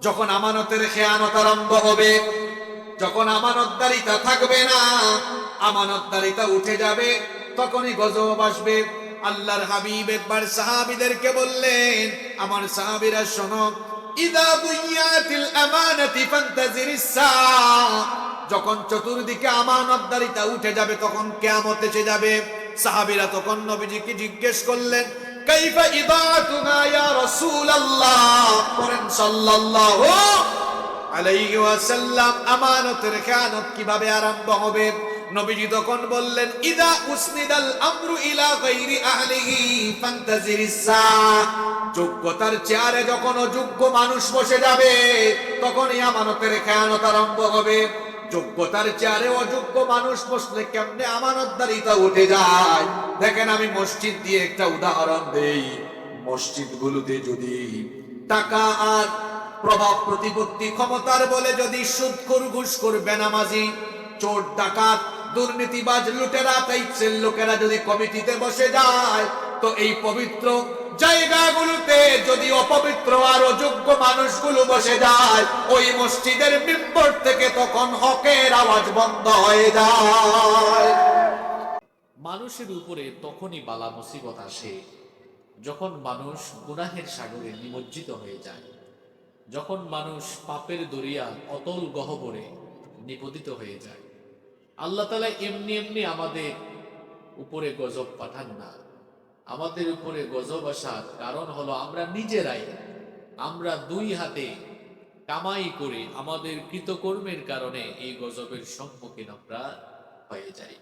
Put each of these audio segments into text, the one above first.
যখন আমানতের খেয়ানত আরম্ভ হবে, যখন আমানতদারিতা থাকবে না, আমানতদারিতা উঠে যাবে, তখনই গজব আসবে। আল্লাহর হাবিব একবার সাহাবীদেরকে বললেন, আমার সাহাবীরা শোনো, ইদা বুইয়াতিল আমানাতি ফান্তাজিরিস সাআ, যখন চতুর্দিকে আমানতদারিতা উঠে যাবে তখন কিয়ামত এসে যাবে। সাহাবীরা তখন নবীজিকে জিজ্ঞেস করলেন, কাইফা ইদাতুনা ইয়া রাসূলুল্লাহ, বলেন সাল্লাল্লাহু আলাইহি ওয়াসাল্লাম, আমানতের খেয়ানত কিভাবে আরম্ভ হবে? নবীজি তখন বললেন, ইদা উসনিদাল আমরু ইলা গায়রি আহলিহি ফান্তাজিরিস সাআ, যোগ্যতার চেয়ারে যখন অযোগ্য মানুষ বসে যাবে তখনই আমানতের খেয়ানত আরম্ভ হবে। যোগ্যতার চেয়ারে অযোগ্য মানুষ বসলে কেমনে আমানতদারিতা উঠে যায়? দেখেন, আমি মসজিদ দিয়ে একটা উদাহরণ দেই। মসজিদগুলোতে যদি টাকা আর প্রভাব প্রতিপত্তি ক্ষমতার বলে যদি সুদখোর, ঘুষখোর, বেনামাজি, চোর, ডাকাত, দুর্নীতিবাজ, লুটেরা টাইপসের লোকেরা যদি কমিটিতে বসে যায়, তো এই পবিত্র জায়গাগুলোতে যদি অপবিত্র আর অযোগ্য মানুষগুলো বসে যায়, ওই মসজিদের মিম্বর থেকে তখন হকের আওয়াজ বন্ধ হয়ে যায়। মানুষের উপরে তখনই বালা মুসিবত আসে যখন মানুষ গুনাহের সাগরে নিমজ্জিত হয়ে যায়, যখন মানুষ পাপের দরিয়া অতল গহ্বরে নিপতিত হয়ে যায়। আল্লাহ তাআলা এমনি এমনি আমাদের উপরে গজব পাঠান না। আমাদের উপরে গজব আসার কারণ হলো আমরা দুই হাতে কামাই করে আমাদের কৃতকর্মের কারণে এই গজবের সম্মুখীন আমরা হয়ে যাই।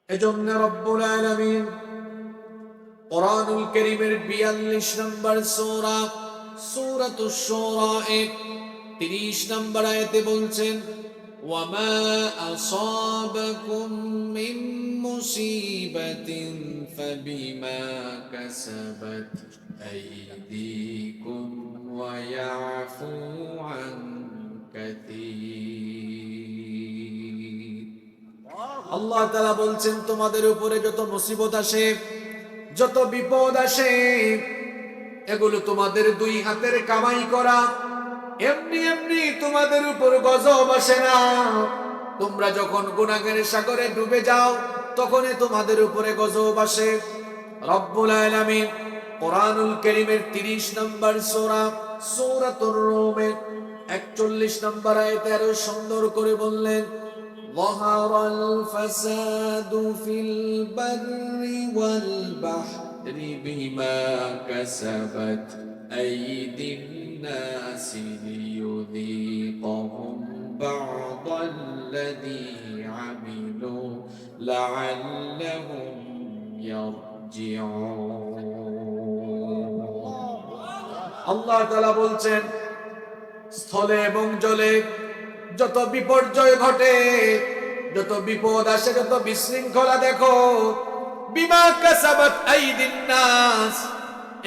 এজন্য রব্বুল আলামিন কোরআনুল কারীমের 42 নম্বর সূরা, সূরাতুশ শুরা 30 নম্বর আয়াতে বলছেন, ওয়ামা আসাবাকুম মিন মুসিবাতিন ফাবিমা কাসাবাত আইদিকুম ওয়া ইয়াফু আন কাসীর। আল্লাহ তাআলা বলছেন, তোমাদের উপরে যত মুসিবত আসে, যত বিপদ আসে, এগুলো তোমাদের দুই হাতের কামাই করা। এমনি এমনি তোমাদের উপর গজব আসে না। তোমরা যখন গুনাহের সাগরে ডুবে যাও তখনই তোমাদের উপরে গজব আসে। রব্বুল আলামিন কোরআনুল কারীমের 30 নম্বর সূরা, সূরাতুর রুমের 41 নম্বর আয়াতে আরো সুন্দর করে বললেন, ظهر الفساد في البر والبحر بما كسبت أيدي الناس ليذيقهم بعض الذي عملوا لعلهم يرجعون। আল্লাহ তাআলা বলছেন, স্থলে এবং জলে যত বিপর্যয় ঘটে, যত বিপদ আসে, যত বিশৃঙ্খলা দেখো, বিমা কাসাবাত আইদিন নাস,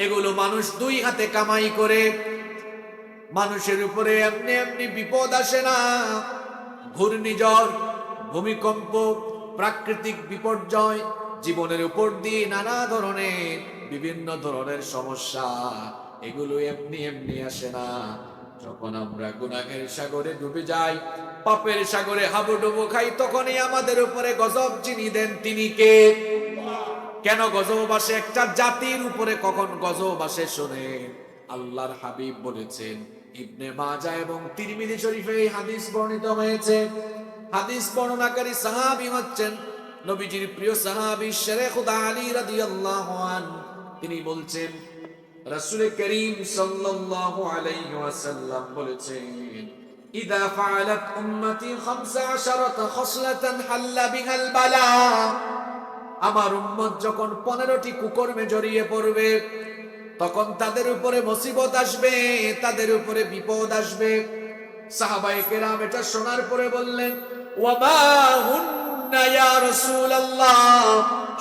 এগুলো মানুষ দুই হাতে কামাই করে। মানুষের উপরে এমনি এমনি বিপদ আসে না। ঘূর্ণিঝড়, ভূমিকম্প, প্রাকৃতিক বিপর্যয়, জীবনের উপর দিয়ে নানা ধরনের বিভিন্ন ধরনের সমস্যা, এগুলো এমনি এমনি আসে না। যখন আমরা গুনাহের সাগরে ডুবে যাই, পাপের সাগরে হাবুডুবু খাই, তখনই আমাদের উপরে গজব যিনি দেন তিনি কে? কেন গজব আসে একটা জাতির উপরে? কখন গজব আসে শুনে আল্লাহর হাবিব বলেছেন, ইবনে মাজাহ এবং তিরমিজি শরীফে এই হাদিস বর্ণিত হয়েছে। হাদিস বর্ণনাকারী সাহাবী হচ্ছেন নবীজির প্রিয় সাহাবী শেরে খুদা আলী রাদিয়াল্লাহু আনহু। তিনি বলছেন, রাসূল করিম সাল্লাল্লাহু আলাইহি ওয়াসাল্লাম বলেছেন, ইদা ফাআলাত উম্মতি 15 খসলাতান হাল্লা বিহাল বালা, আমার উম্মত যখন 15টি কুকর্মে জড়িয়ে পড়বে তখন তাদের উপরে মুসিবত আসবে, তাদের উপরে বিপদ আসবে। সাহাবায়ে কেরাম এটা শোনার পরে বললেন, ওয়া হুন্না ইয়া রাসূলুল্লাহ,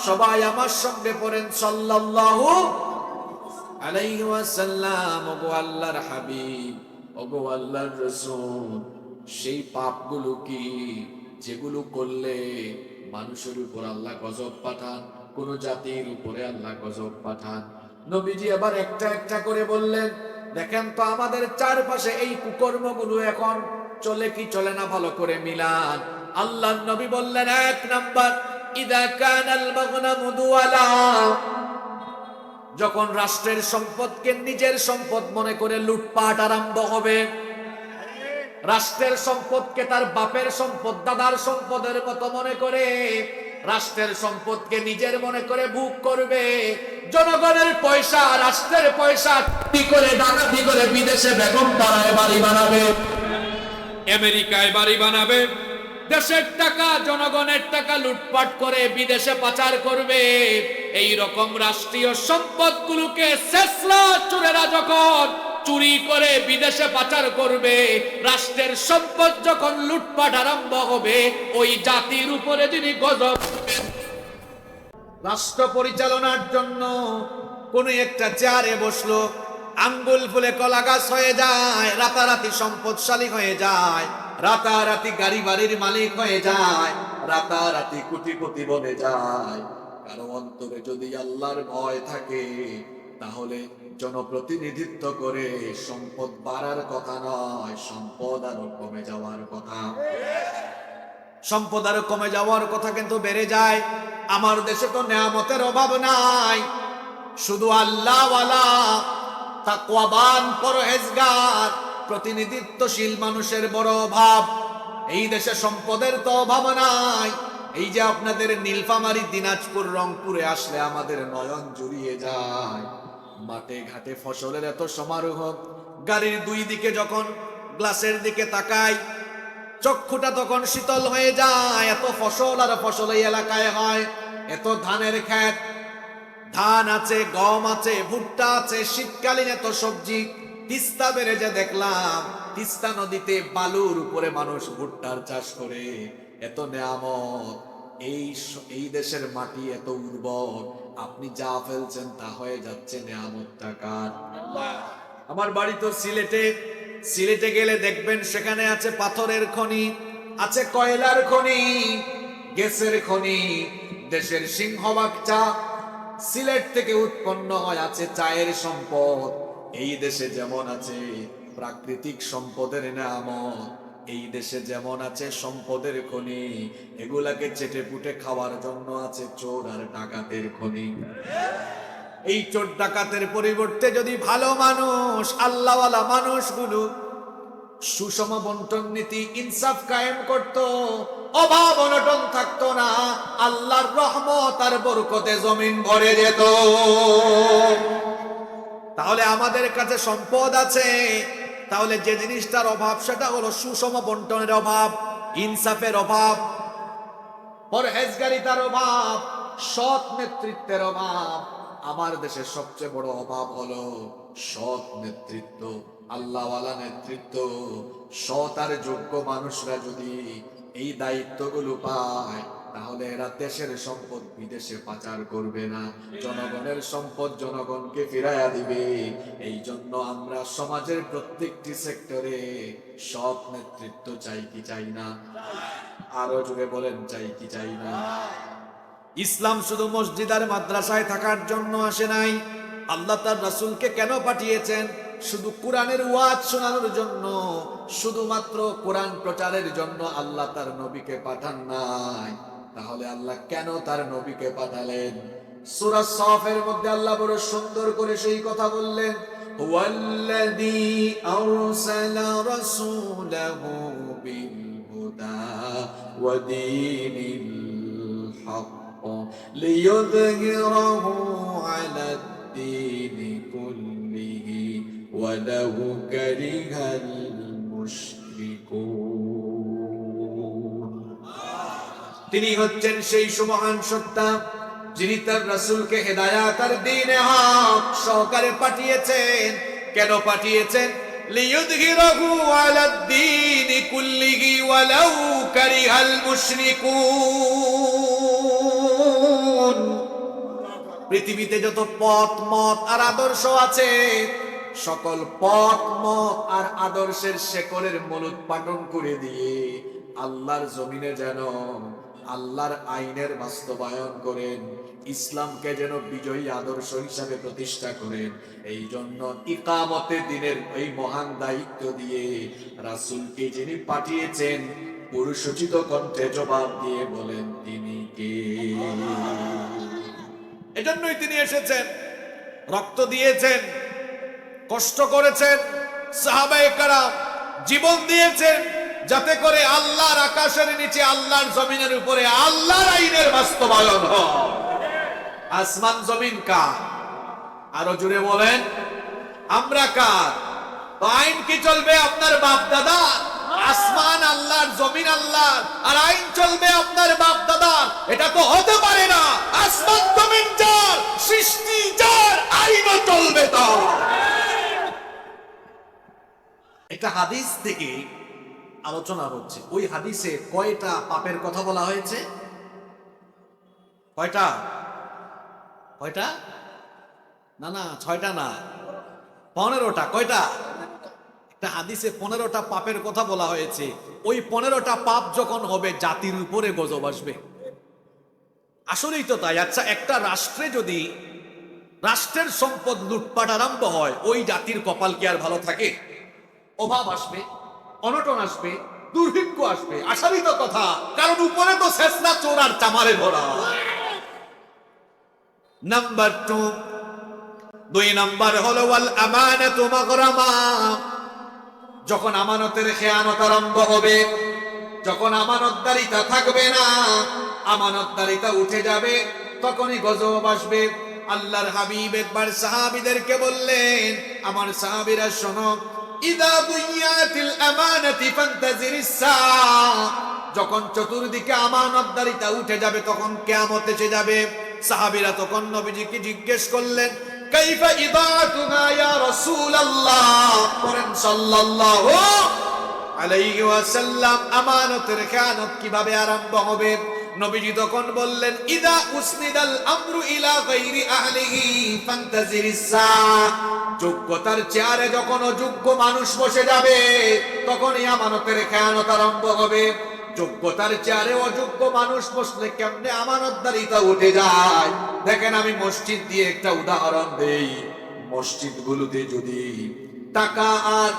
সবাই আমার সঙ্গে পড়েন সাল্লাল্লাহু আলাইহি ওয়াসাল্লাম, ওগো আল্লাহর হাবিব, ওগো আল্লাহর রাসূল, সেই পাপগুলো কি যেগুলো করলে মানুষের উপর আল্লাহ গজব পাঠান, কোন জাতির উপরে আল্লাহ গজব পাঠান? নবীজি আবার একটা একটা করে বললেন, দেখেন তো আমাদের চারপাশে এই কুকর্মগুলো এখন চলে কি চলে না, ভালো করে মিলান। আল্লাহর নবী বললেন, এক নাম্বার, ইদা কানাল মাগনামু দুওয়ালা, যখন রাষ্ট্রের সম্পদকে নিজের সম্পদ মনে করে লুটপাট আরম্ভ হবে, রাষ্ট্রের সম্পদকে তার বাপের সম্পদ, দাদার সম্পদের মতো মনে করে রাষ্ট্রের সম্পদকে নিজের মনে করে ভোগ করবে, জনগণের পয়সা, রাষ্ট্রের পয়সা কি করে ডাকাতি করে বিদেশে বেগম পাড়ায় বাড়ি বানাবে, আমেরিকায় বাড়ি বানাবে, দেশের টাকা, জনগণের টাকা লুটপাট করে বিদেশে পাচার করবে। এই রকম রাষ্ট্রীয় সম্পদগুলোকে শেষরা চোরেরা যখন চুরি করে বিদেশে পাচার করবে, রাষ্ট্রের সম্পদ যখন লুটপাট আরম্ভ হবে, ওই জাতির উপরে যিনি গজব করবেন। রাষ্ট্র পরিচালনার জন্য কোন একটা চেয়ারে বসলো, আঙ্গুল ফুলে কলা গাছ হয়ে যায়, রাতারাতি সম্পদশালী হয়ে যায়, রাতারাতি গাড়ি বাড়ির মালিক হয়ে যায়, রাতারাতি কোটিপতি বনে যায়। কারো অন্তরে যদি আল্লাহর ভয় থাকে, তাহলে জনপ্রতিনিধিত্ব করে সম্পদ বাড়ার কথা নয়, সম্পদ আরো কমে যাওয়ার কথা। সম্পদ আরো কমে যাওয়ার কথা কিন্তু বেড়ে যায়। আমার দেশে তো নেয়ামতের অভাব নাই, শুধু আল্লাহওয়ালা, তাকওয়াবান, পরহেজগার, প্রতিনিধিত্বশীল মানুষের বড় অভাব। এই দেশে সম্পদের তো অভাব নাই। এই যে আপনাদের নীলফামারী, দিনাজপুর, রংপুরে আসলে আমাদের নয়ন জুড়িয়ে যায়। মাঠে ঘাটে ফসলের এত সমারোহ, গাড়ির দুই দিকে যখন গ্লাসের দিকে তাকাই, চক্ষুটা তখন শীতল হয়ে যায়। এত ফসল আর ফসল এই এলাকায় হয়, এত ধানের ক্ষেত, ধান আছে, গম আছে, ভুট্টা আছে, শীতকালীন এত সবজি। তিস্তা বেড়ে যে দেখলাম, তিস্তা নদীতে বালুর উপরে মানুষ ভুট্টার চাষ করে। এত নেয়ামত, এই দেশের মাটি এত উর্বর, আপনি যা ফেলছেন তা হয়ে যাচ্ছে নেয়ামতটা কার? আমার বাড়ি তো সিলেটে। সিলেটে গেলে দেখবেন সেখানে আছে পাথরের খনি, আছে কয়লার খনি, গ্যাসের খনি, দেশের সিংহভাগ চা সিলেট থেকে উৎপন্ন হয়। আছে চায়ের সম্পদ। এই দেশে যেমন আছে প্রাকৃতিক সম্পদের নেয়ামত, এই দেশে যেমন আছে সম্পদের খনি, এগুলাকে চেটে পুটে খাওয়ার জন্য আছে চোর আর ডাকাতের খনি। এই চোর ডাকাতের পরিবর্তে যদি ভালো মানুষ, আল্লাহওয়ালা মানুষগুলো সুষম বন্টন নীতি, ইনসাফ কায়েম করত, অভাব অনটন থাকতো না, আল্লাহর রহমত আর বরকতে জমিন ভরে যেত। তাহলে আমাদের কাছে সম্পদ আছে, তাহলে যে জিনিসটার অভাব সেটা হলো সুষম বন্টনের অভাব, ইনসাফের অভাব, পরহেজগারিতার অভাব, সৎ নেতৃত্বের অভাব। আমার দেশের সবচেয়ে বড় অভাব হলো সৎ নেতৃত্ব, আল্লাহওয়ালা নেতৃত্ব। সৎ আর যোগ্য মানুষরা যদি এই দায়িত্বগুলো পায়, তাহলে এরা দেশের সম্পদ বিদেশে পাচার করবে না, জনগণের সম্পদ জনগণকে ফিরাইয়া দিবে। এই জন্য আমরা সমাজের প্রত্যেকটি সেক্টরে সৎ নেতৃত্ব চাই কি চাই না? আরো জোরে বলেন, চাই কি চাই না? ইসলাম শুধু মসজিদ আর মাদ্রাসায় থাকার জন্য আসে নাই। আল্লাহ তার রাসূলকে কেন পাঠিয়েছেন? শুধু কোরআনের ওয়াজ শোনানোর জন্য, শুধুমাত্র কোরআন প্রচারের জন্য আল্লাহ তার নবীকে পাঠান নাই। তাহলে আল্লাহ কেন তার নবীকে পাঠালেন? সূরা সাফের মধ্যে আল্লাহ বড় সুন্দর করে সেই কথা বললেন, ওয়াল্লাযী আরসালা রাসূলাহু বিল হুদা ওয়া দীনিল হক ليظهره على الدين كله ولو كره المشركون। তিনি হচ্ছেন সেই সুমহান সত্তা, যিনি তার রাসূলকে হেদায়াত আর দ্বীনে হক সহকারে পাঠিয়েছেন। কেন পাঠিয়েছেন? লিয়ুযহিরাহু আলাদ দ্বীনি কুল্লিহি ওয়ালাউ কারিহাল মুশরিকুন। পৃথিবীতে যত পথ, মত আর আদর্শ আছে, সকল পথ, মত আর আদর্শের শেকড়ের মূলোৎপাটন করে দিয়ে আল্লাহর জমিনে যেন আল্লাহর আইনের বাস্তবায়ন করেন, ইসলামকে যেন বিজয়ী আদর্শ হিসাবে প্রতিষ্ঠা করেন। এই জন্য ইকামতে দিনের এই মহান দায়িত্ব দিয়ে রাসূলকে যিনি পাঠিয়েছেন পুরুষোচিত কণ্ঠে জবাব দিয়ে বলেন তিনি কে। এজন্যই তিনি এসেছেন, রক্ত দিয়েছেন, কষ্ট করেছেন, সাহাবায়ে কেরাম জীবন দিয়েছেন, যাতে করে আল্লাহর আকাশের নিচে আল্লাহর জমিনের উপরে আল্লাহর আইনের বাস্তবায়ন হয়। আসমান জমিন কার? আরো জুড়ে বলেন, আমরা কার? আইন কি চলবে আপনার বাপ দাদা? আসমান আল্লাহর, জমিন আল্লাহর, আর আইন চলবে আপনার বাপ দাদার? এটা তো হতে পারে না। আসমান জমিন যার, সৃষ্টি যার, আইনও চলবে তার। একটা হাদিস থেকে আলোচনা হচ্ছে। ওই হাদিসে কয়টা পাপের কথা বলা হয়েছে? কয়টা? কয়টা? না না, 6টা না, 15টা। কয়টা? একটা হাদিসে 15টা পাপের কথা বলা হয়েছে। ওই 15টা পাপ যখন হবে জাতির উপরে গজব আসবে। আসলেই তো তাই। আচ্ছা, একটা রাষ্ট্রে যদি রাষ্ট্রের সম্পদ লুটপাট আরম্ভ হয়, ওই জাতির কপাল কি আর ভালো থাকে? অভাব আসবে, অনটন আসবে, দুর্ভিক্ষ আসবে। আসারই তো কথা, কারণ উপরে তো শেষনা চোর আর চামারে ভরা। নাম্বার 2 নাম্বার হলো ওয়াল আমানাতু মাগরামা। যখন আমানতের খেয়ানত আরম্ভ হবে, যখন আমানতদারিতা থাকবে না, আমানতদারিতা উঠে যাবে, তখনই গজব আসবে। আল্লাহর হাবিব একবার সাহাবীদেরকে বললেন, আমার সাহাবীরা শোনো, ইদা দুইয়াতিল আমানাতি ফান্তাজিরিস সাআ। যখন চতুর্দিকে আমানতদারিতা উঠে যাবে, তখন কিয়ামত এসে যাবে। সাহাবীরা তখন নবীজিকে জিজ্ঞেস করলেন, কাইফা ইদাতুহা ইয়া রাসূলুল্লাহ? বলেন সাল্লাল্লাহু আলাইহি ওয়াসাল্লাম, আমানতের খেয়ানত কিভাবে আরম্ভ হবে? নবীজি তখন বললেন, ইদা উসনিদাল আমরু ইলা গায়রি আহলিহি ফান্তাজিরিস সাআ। যোগ্যতার চেয়ারে যখন অযোগ্য মানুষ বসে যাবে, তখনই আমানতের খেয়ানত আরম্ভ হবে। যোগ্যতার চেয়ারে অযোগ্য মানুষ বসলে কেমনে আমানতদারিতা উঠে যায়? দেখেন, আমি মসজিদ দিয়ে একটা উদাহরণ দেই। মসজিদগুলোতে যদি টাকা আর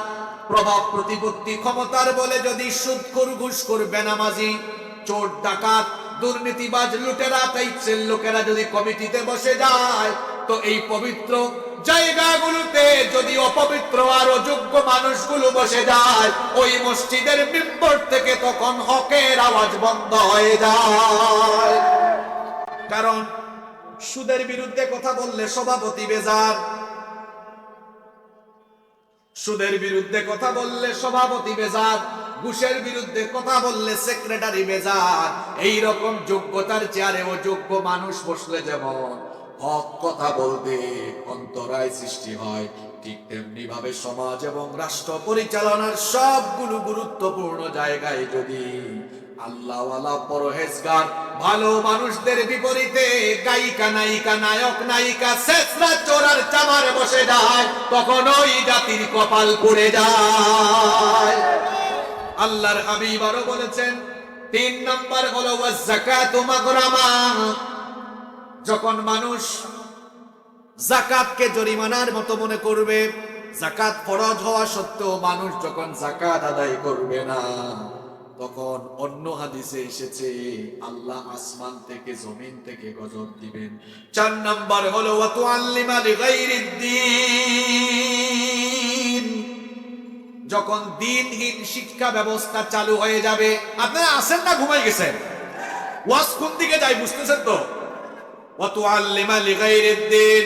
প্রভাব প্রতিপত্তি ক্ষমতার বলে যদি সুদখোর, ঘুষখোর, বেনামাজি, চোর, ডাকাত, দুর্নীতিবাজ, লুটেরা টাইপসের লোকেরা যদি কমিটিতে বসে যায়, তো এই পবিত্র জায়গাগুলোতে যদি অপবিত্র আর অযোগ্য মানুষগুলো বসে যায়, ওই মসজিদের মিম্বর থেকে তখন হকের আওয়াজ বন্ধ হয়ে যায়। কারণ সুদের বিরুদ্ধে কথা বললে সভাপতি বেজার, সুদের বিরুদ্ধে কথা বললে সভাপতি বেজার, ঘুষের বিরুদ্ধে কথা বললে সেক্রেটারি বেজার। এই রকম যোগ্যতার চেয়ারে অযোগ্য মানুষ বসলে যেমন হক কথা বলতে অন্তরায় সৃষ্টি হয়, ঠিক তেমনি ভাবে সমাজ এবং রাষ্ট্র পরিচালনার সবগুলো গুরুত্বপূর্ণ জায়গায় যদি আল্লাহওয়ালা, পরহেজগার, ভালো মানুষদের বিপরীতে গায়িকা, নায়িকা, নায়ক, নায়িকা, শেষরা চোর আর চামারে বসে যায়, তখন ওই জাতির কপাল পুড়ে যায়। আল্লাহর হাবিব আরো বলেছেন, 3 নাম্বার হলো ওয়াজ যাকাতু মাগরামা। যখন মানুষ যাকাতকে জরিমানার মতো মনে করবে, যাকাত ফরজ হওয়া সত্ত্বেও মানুষ যখন যাকাত আদায় করবে না, তখন অন্য হাদিসে এসেছে আল্লাহ আসমান থেকে, জমিন থেকে গজব দিবেন। 4 নাম্বার হলো ওয়া তুআল্লিমা লিগাইরিদ দ্বীন। যখন দ্বীনহীন শিক্ষা ব্যবস্থা চালু হয়ে যাবে। আপনারা আছেন না ঘুমাই গেছেন? ওয়াজ কোন দিকে যায় বুঝতেছেন তো? ওয়া তুআল্লিমা লিগাইরিদ দ্বীন,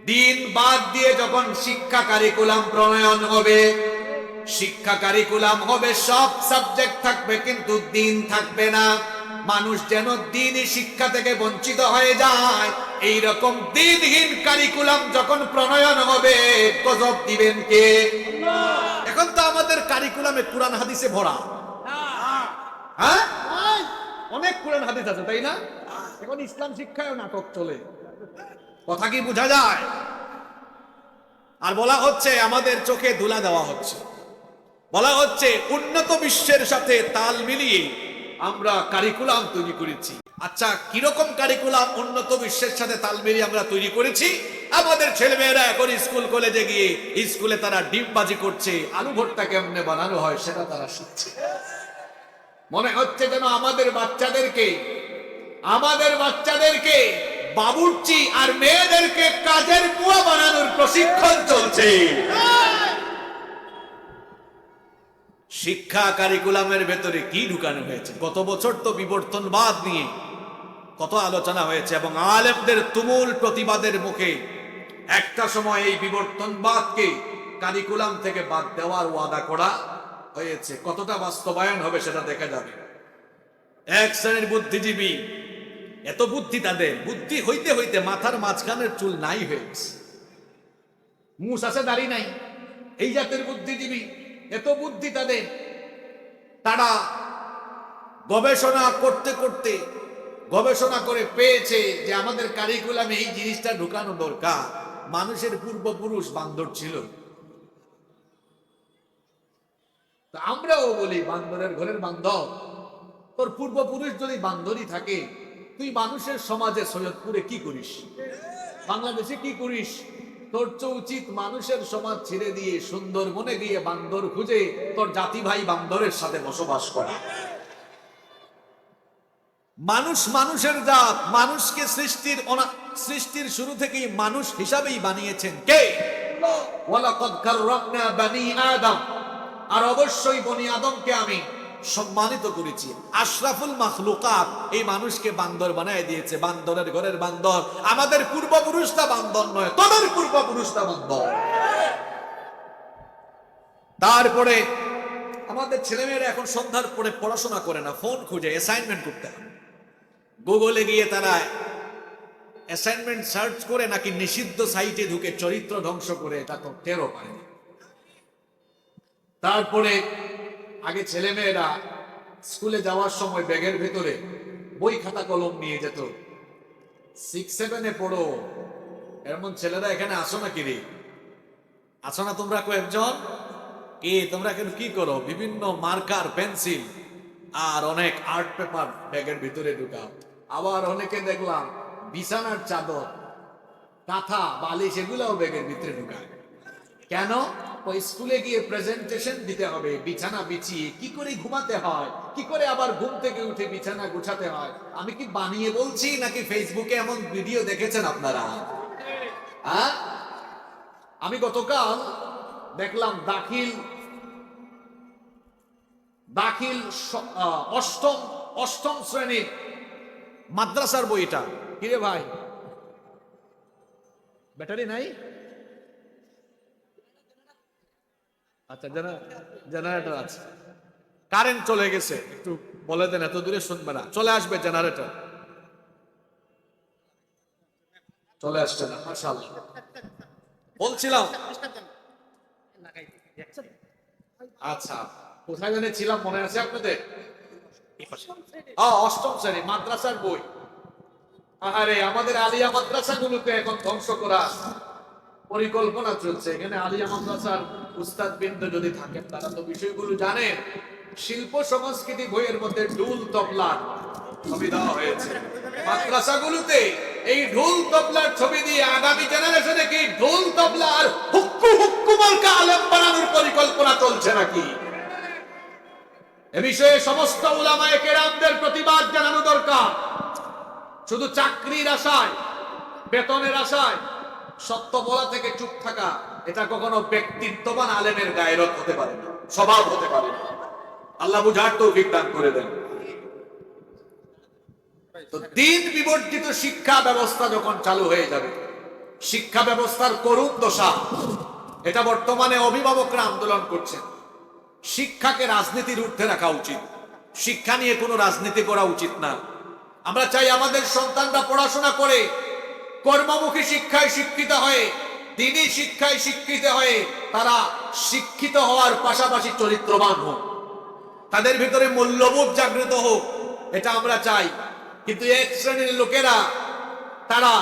দ্বীন বাদ দিয়ে যখন শিক্ষা কারিকুলাম প্রণয়ন হবে, শিক্ষা কারিকুলাম হবে, সব সাবজেক্ট থাকবে কিন্তু দ্বীন থাকবে না। মানুষ যেন দ্বীনি শিক্ষা থেকে বঞ্চিত হয়ে যায়, এই রকম দ্বীনহীন কারিকুলাম যখন প্রণয়ন হবে, গজব দিবেন কে? এখন তো আমাদের কারিকুলামে কোরআন হাদিসে ভরা। হ্যাঁ, অনেক কোরআন হাদিস আছে, তাই না? এখন ইসলাম শিক্ষায় নাটক চলে। কথা কি বোঝা যায়? আর বলা হচ্ছে আমাদের চোখে ধুলা দেওয়া হচ্ছে, বলা হচ্ছে উন্নত বিশ্বের সাথে তাল মিলিয়ে আমরা কারিকুলাম তৈরি করেছি। আচ্ছা, কিরকম কারিকুলাম উন্নত বিশ্বের সাথে তাল মিলিয়ে আমরা তৈরি করেছি? আমাদের ছেলেমেয়েরা এখন স্কুল কলেজে গিয়ে স্কুলে তারা ডিমবাজি করছে, আলু ভর্তা কেমনে বানানো হয় সেটা তারা শিখছে। মনে হচ্ছে যেন আমাদের বাচ্চাদেরকে বাবুর্চি আর মেয়েদেরকে কাজের বুয়া বানানোর প্রশিক্ষণ চলছে। শিক্ষা কারিকুলামের ভেতরে কি ঢুকানো হয়েছে? গত বছর তো বিবর্তনবাদ নিয়ে কত আলোচনা হয়েছে এবং আলেমদের তুমুল প্রতিবাদের মুখে একটা সময় এই বিবর্তনবাদকে কারিকুলাম থেকে বাদ দেওয়ার ওয়াদা করা হয়েছে। কতটা বাস্তবায়ন হবে সেটা দেখা যাবে। এক শ্রেণীর বুদ্ধিজীবী, এত বুদ্ধি তাদের, বুদ্ধি হইতে হইতে মাথার মাঝখানের চুল নাই হয়েছে, মুছ আছে, দাড়ি নাই। এই জাতের বুদ্ধিজীবী, এত বুদ্ধি তাদের, তারা গবেষণা করতে করতে গবেষণা করে পেয়েছে যে আমাদের কারিকুলামে এই জিনিসটা ঢুকানো দরকার। মানুষের পূর্বপুরুষ বান্দর ছিল, তো আমরাও বলি বান্দরের ঘরের বান্দর। তোর পূর্বপুরুষ যদি বান্দরই থাকে, তুই মানুষের সমাজে সৈয়দপুরে কি করিস, বাংলাদেশে কি করিস? তোর তো উচিত মানুষের সমাজ ছেড়ে দিয়ে সুন্দরবনে গিয়ে বান্দর খুঁজে তোর জাতি ভাই বান্দরের সাথে বসবাস করা। মানুষ মানুষের জাত, মানুষকে সৃষ্টির শুরু থেকেই মানুষ হিসাবেই বানিয়েছেন কে? ওয়ালাকাদ কাররামনা বনি আদম। আর অবশ্যই বনি আদমকে আমি সম্মানিত করেছি। আশরাফুল মাখলুকাত এই মানুষকে বান্দর বানায় দিয়েছে, বান্দরের ঘরের বান্দর। আমাদের পূর্বপুরুষটা বান্দর নয়, তোদের পূর্বপুরুষটা বান্দর। তারপরে আমাদের ছেলেমেয়েরা এখন সন্ধ্যার পরে পড়াশোনা করে না, ফোন খুঁজে অ্যাসাইনমেন্ট করতে হয়। গুগলে গিয়ে তারা অ্যাসাইনমেন্ট সার্চ করে নাকি নিষিদ্ধ সাইটে ঢুকে চরিত্র ধ্বংস করে, এটা তো টেরও পায়। তারপরে আগে ছেলেমেয়েরা স্কুলে যাওয়ার সময় ব্যাগের ভেতরে বই খাতা কলম নিয়ে যেত। 6-7 পড়ো এমন ছেলেরা এখানে আসো না? কিরে আসো না তোমরা কয়েকজন? তোমরা কেন কি করো? বিভিন্ন মার্কার, পেন্সিল আর অনেক আর্ট পেপার ব্যাগের ভিতরে ঢুকাও। আবার অনেকে দেখলাম বিছানার চাদর, কাঁথা, বালিশ এগুলাও ব্যাগের ভিতরে ঢুকায়। কেন? ওই স্কুলে গিয়ে প্রেজেন্টেশন দিতে হবে, বিছানা বিছিয়ে কি করে ঘুমাতে হয়, কি করে আবার ঘুম থেকে উঠে বিছানা গুছাতে হয়। আমি কি বানিয়ে বলছি নাকি ফেসবুকে এমন ভিডিও দেখেছেন আপনারা? আমি গতকাল দেখলাম দাখিল অষ্টম শ্রেণীর মাদ্রাসার বইটা। কিরে ভাই, ব্যাটারি নাই? আচ্ছা, জেনারেটর আছে, কারেন্ট চলে গেছে, একটু বলে দেন, এত দূরে শুনবে না। চলে আসবে জেনারেটর, চলে আসছে না, মাশাআল্লাহ। বলছিলাম, আচ্ছা কোথায় জানি ছিলাম, মনে আছে আপনাদের? অষ্টম শ্রেণী মাদ্রাসার বই। আরে আমাদের আলিয়া মাদ্রাসাগুলোকে এখন ধ্বংস করা পরিকল্পনা চলছে। এখানে আলিয়া মাদ্রাসার উস্তাদ বিন্দু যদি থাকেন, তারা তো বিষয়গুলো জানেন। শিল্প সংস্কৃতি বইয়ের মধ্যে ঢোল তবলার ছবি দেওয়া হয়েছে। মাদ্রাসাগুলোতে এই ঢোল তবলার ছবি দিয়ে আগামী জেনারেশনে কি ঢোল তবলার হুক্কু হুক্কু মার্কা আলেম বানানোর পরিকল্পনা চলছে নাকি? এ বিষয়ে সমস্ত উলামায়ে কেরামদের প্রতিবাদ জানানো দরকার। শুধু চাকরির আশায়, বেতনের আশায় সত্য বলা থেকে চুপ থাকা, এটা কখনো ব্যক্তিত্ববান আলেমের গায়রত হতে পারে না, স্বভাব হতে পারে না। আল্লাহ বুঝার তৌফিক দান করে দেন। তো দিন বিবর্জিত শিক্ষা ব্যবস্থা যখন চালু হয়ে যাবে, শিক্ষা ব্যবস্থার করুণ দশা, এটা বর্তমানে অভিভাবকরা আন্দোলন করছেন। শিক্ষাকে রাজনীতির ঊর্ধ্বে রাখা উচিত, শিক্ষা নিয়ে কোনো রাজনীতি করা উচিত না। আমরা চাই আমাদের সন্তানরা পড়াশোনা করে কর্মমুখী শিক্ষায় শিক্ষিত হয়ে, দ্বীনি শিক্ষায় শিক্ষিত হয়ে তারা শিক্ষিত হওয়ার পাশাপাশি চরিত্রবান হোক, তাদের ভিতরে মূল্যবোধ জাগ্রত হোক, এটা আমরা চাই। কিন্তু এক শ্রেণীর লোকেরা, তারা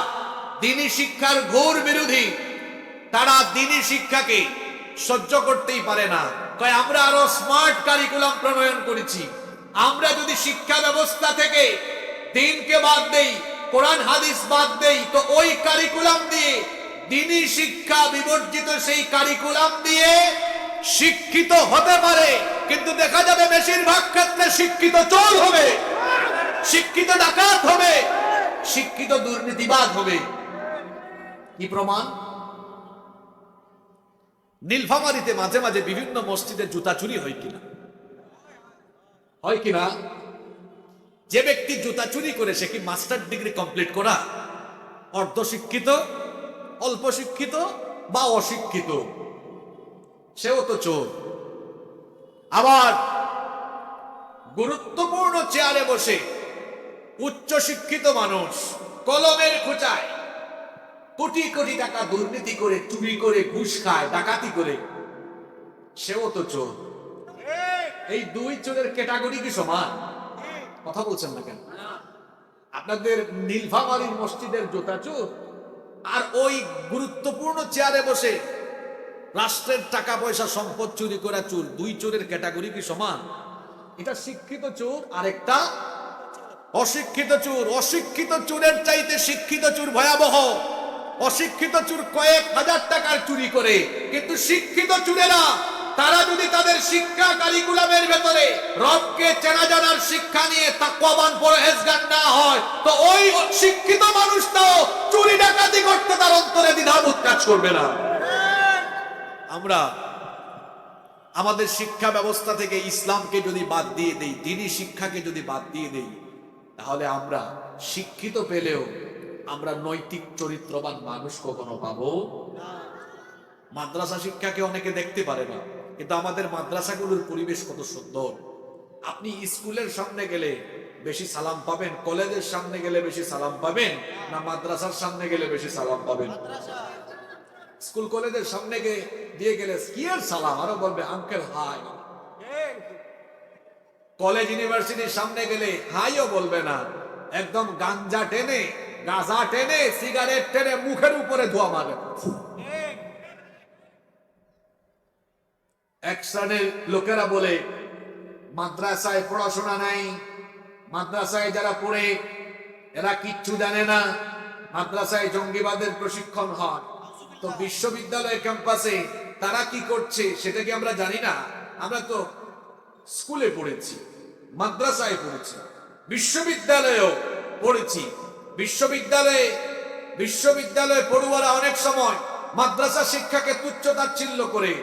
দ্বীনি শিক্ষার ঘোর বিরোধী, তারা দ্বীনি শিক্ষাকে সহ্য করতেই পারে না। কয় আমরা আরো স্মার্ট কারিকুলাম প্রণয়ন করেছি, আমরা যদি শিক্ষা ব্যবস্থা থেকে দিনকে বাদ দেই, কোরআন হাদিস বাদ দেই, তো ওই কারিকুলাম দিয়ে, দ্বীনি শিক্ষা বিবর্জিত সেই কারিকুলাম দিয়ে শিক্ষিত হতে পারে, কিন্তু দেখা যাবে বেশিরভাগ ক্ষেত্রে শিক্ষিত চোর হবে, শিক্ষিত ডাকাত হবে, শিক্ষিত দুর্নীতিবাজ হবে। কি প্রমাণ? নীলফামারীতে মাঝে মাঝে বিভিন্ন মসজিদে জুতা চুরি হয় কিনা? হয় কিনা? যে ব্যক্তি জুতা চুরি করে সে কি মাস্টার ডিগ্রি কমপ্লিট করা, অর্ধ শিক্ষিত, অল্প শিক্ষিত বা অশিক্ষিত? সেও তো চোর। আবার গুরুত্বপূর্ণ চেয়ারে বসে উচ্চ শিক্ষিত মানুষ কলমের খোঁচায় কোটি কোটি টাকা দুর্নীতি করে, চুরি করে, ঘুষ খায়, ডাকাতি করে, সেও তো চোর। এই দুই চোরের ক্যাটাগরি কি সমান? কথা বলছেন না কেন? আপনাদের নীলফামারীর মসজিদের জুতা চোর আর ওই গুরুত্বপূর্ণ চেয়ারে বসে রাষ্ট্রের টাকা পয়সা সম্পদ চুরি করা চোর, দুই চোরের ক্যাটাগরি কি সমান? এটা শিক্ষিত চোর, আরেকটা অশিক্ষিত চোর। অশিক্ষিত চোরের চাইতে শিক্ষিত চোর ভয়াবহ। অশিক্ষিত চোর কয়েক হাজার টাকার চুরি করে, কিন্তু শিক্ষিত চোরেরা তারা যদি তাদের শিক্ষা কারিকুলামের ভেতরে রবকে চেনা জানার শিক্ষা নিয়ে তাকওয়াবান পরহেজগার না হয়, তো ওই শিক্ষিত মানুষটাও চুরি ডাকাতি করতে তার অন্তরে দ্বিধাবোধ কাজ করবে না। আমরা আমাদের শিক্ষা ব্যবস্থা থেকে ইসলামকে যদি বাদ দিয়ে দেই, দ্বীনি শিক্ষাকে যদি বাদ দিয়ে দেই, তাহলে আমরা শিক্ষিত পেলেও আমরা নৈতিক চরিত্রবান মানুষ কখনো পাবো না। মাদ্রাসা শিক্ষাকে অনেকে দেখতে পারে না, কিন্তু আমাদের মাদ্রাসাগুলোর পরিবেশ কত সুন্দর। আপনি স্কুলের সামনে গেলে বেশি সালাম পাবেন, কলেজের সামনে গেলে বেশি সালাম পাবেন, না মাদ্রাসার সামনে গেলে বেশি সালাম পাবেন? স্কুল কলেজের সামনে দিয়ে গেলে কি আর সালাম, আরো বলবে আঙ্কেল হাই। কলেজ ইউনিভার্সিটির সামনে গেলে হাইও বলবে না, একদম গাঞ্জা টেনে, গাঁজা টেনে, সিগারেট টেনে মুখের উপরে ধোয়া মারবে। এক শ্রেণীর লোকেরা বলে মাদ্রাসায় পড়াশোনা নাই, মাদ্রাসায় যারা পড়ে এরা কিচ্ছু জানে না, মাদ্রাসায় জঙ্গিবাদের প্রশিক্ষণ হয়। তো বিশ্ববিদ্যালয় ক্যাম্পাসে তারা কি করছে সেটা কি আমরা জানি না? আমরা তো স্কুলে পড়েছি, মাদ্রাসায় পড়েছি, বিশ্ববিদ্যালয়েও পড়েছি। বিশ্ববিদ্যালয়ে পড়ুয়ারা অনেক সময় মাদ্রাসা শিক্ষাকে তুচ্ছ তাচ্ছিল্য করে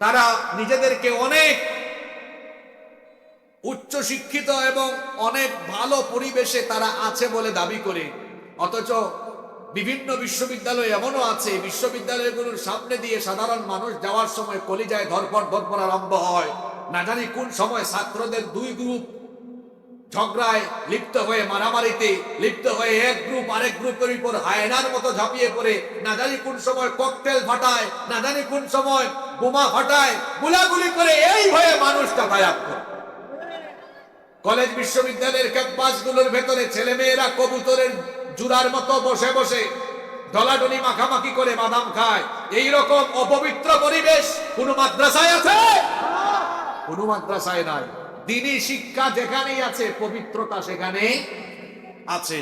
তারা নিজেদেরকে অনেক উচ্চ শিক্ষিত এবং অনেক ভালো পরিবেশে তারা আছে বলে দাবি করে। অথচ বিভিন্ন বিশ্ববিদ্যালয় এমনও আছে, বিশ্ববিদ্যালয়গুলোর সামনে দিয়ে সাধারণ মানুষ যাওয়ার সময় কলিজায় ধরপড় আরম্ভ হয়। না জানি কোন সময় ছাত্রদের দুই গ্রুপ ঝগড়ায় লিপ্ত হয়ে, মারামারিতে লিপ্ত হয়ে এক গ্রুপ আরেক গ্রুপের উপর হায়নার মতো ঝাঁপিয়ে পড়ে, না জানি কোন সময় ককটেল ফাটায়, না জানি কোন সময় বোমা ফাটায়, গুলাগুলি করে, এই ভয়ে মানুষ যাতায়াত করে। কলেজ বিশ্ববিদ্যালয়ের ক্যাম্পাসগুলোর ভেতরে ছেলেমেয়েরা কবুতরের জুড়ার মতো বসে বসে ডলাডলি মাখামাখি করে বাদাম খায়। এইরকম অপবিত্র পরিবেশ কোন মাদ্রাসায় আছে? কোন মাদ্রাসায় নাই। দ্বীনি শিক্ষা যেখানেই আছে পবিত্রতা সেখানেই আছে।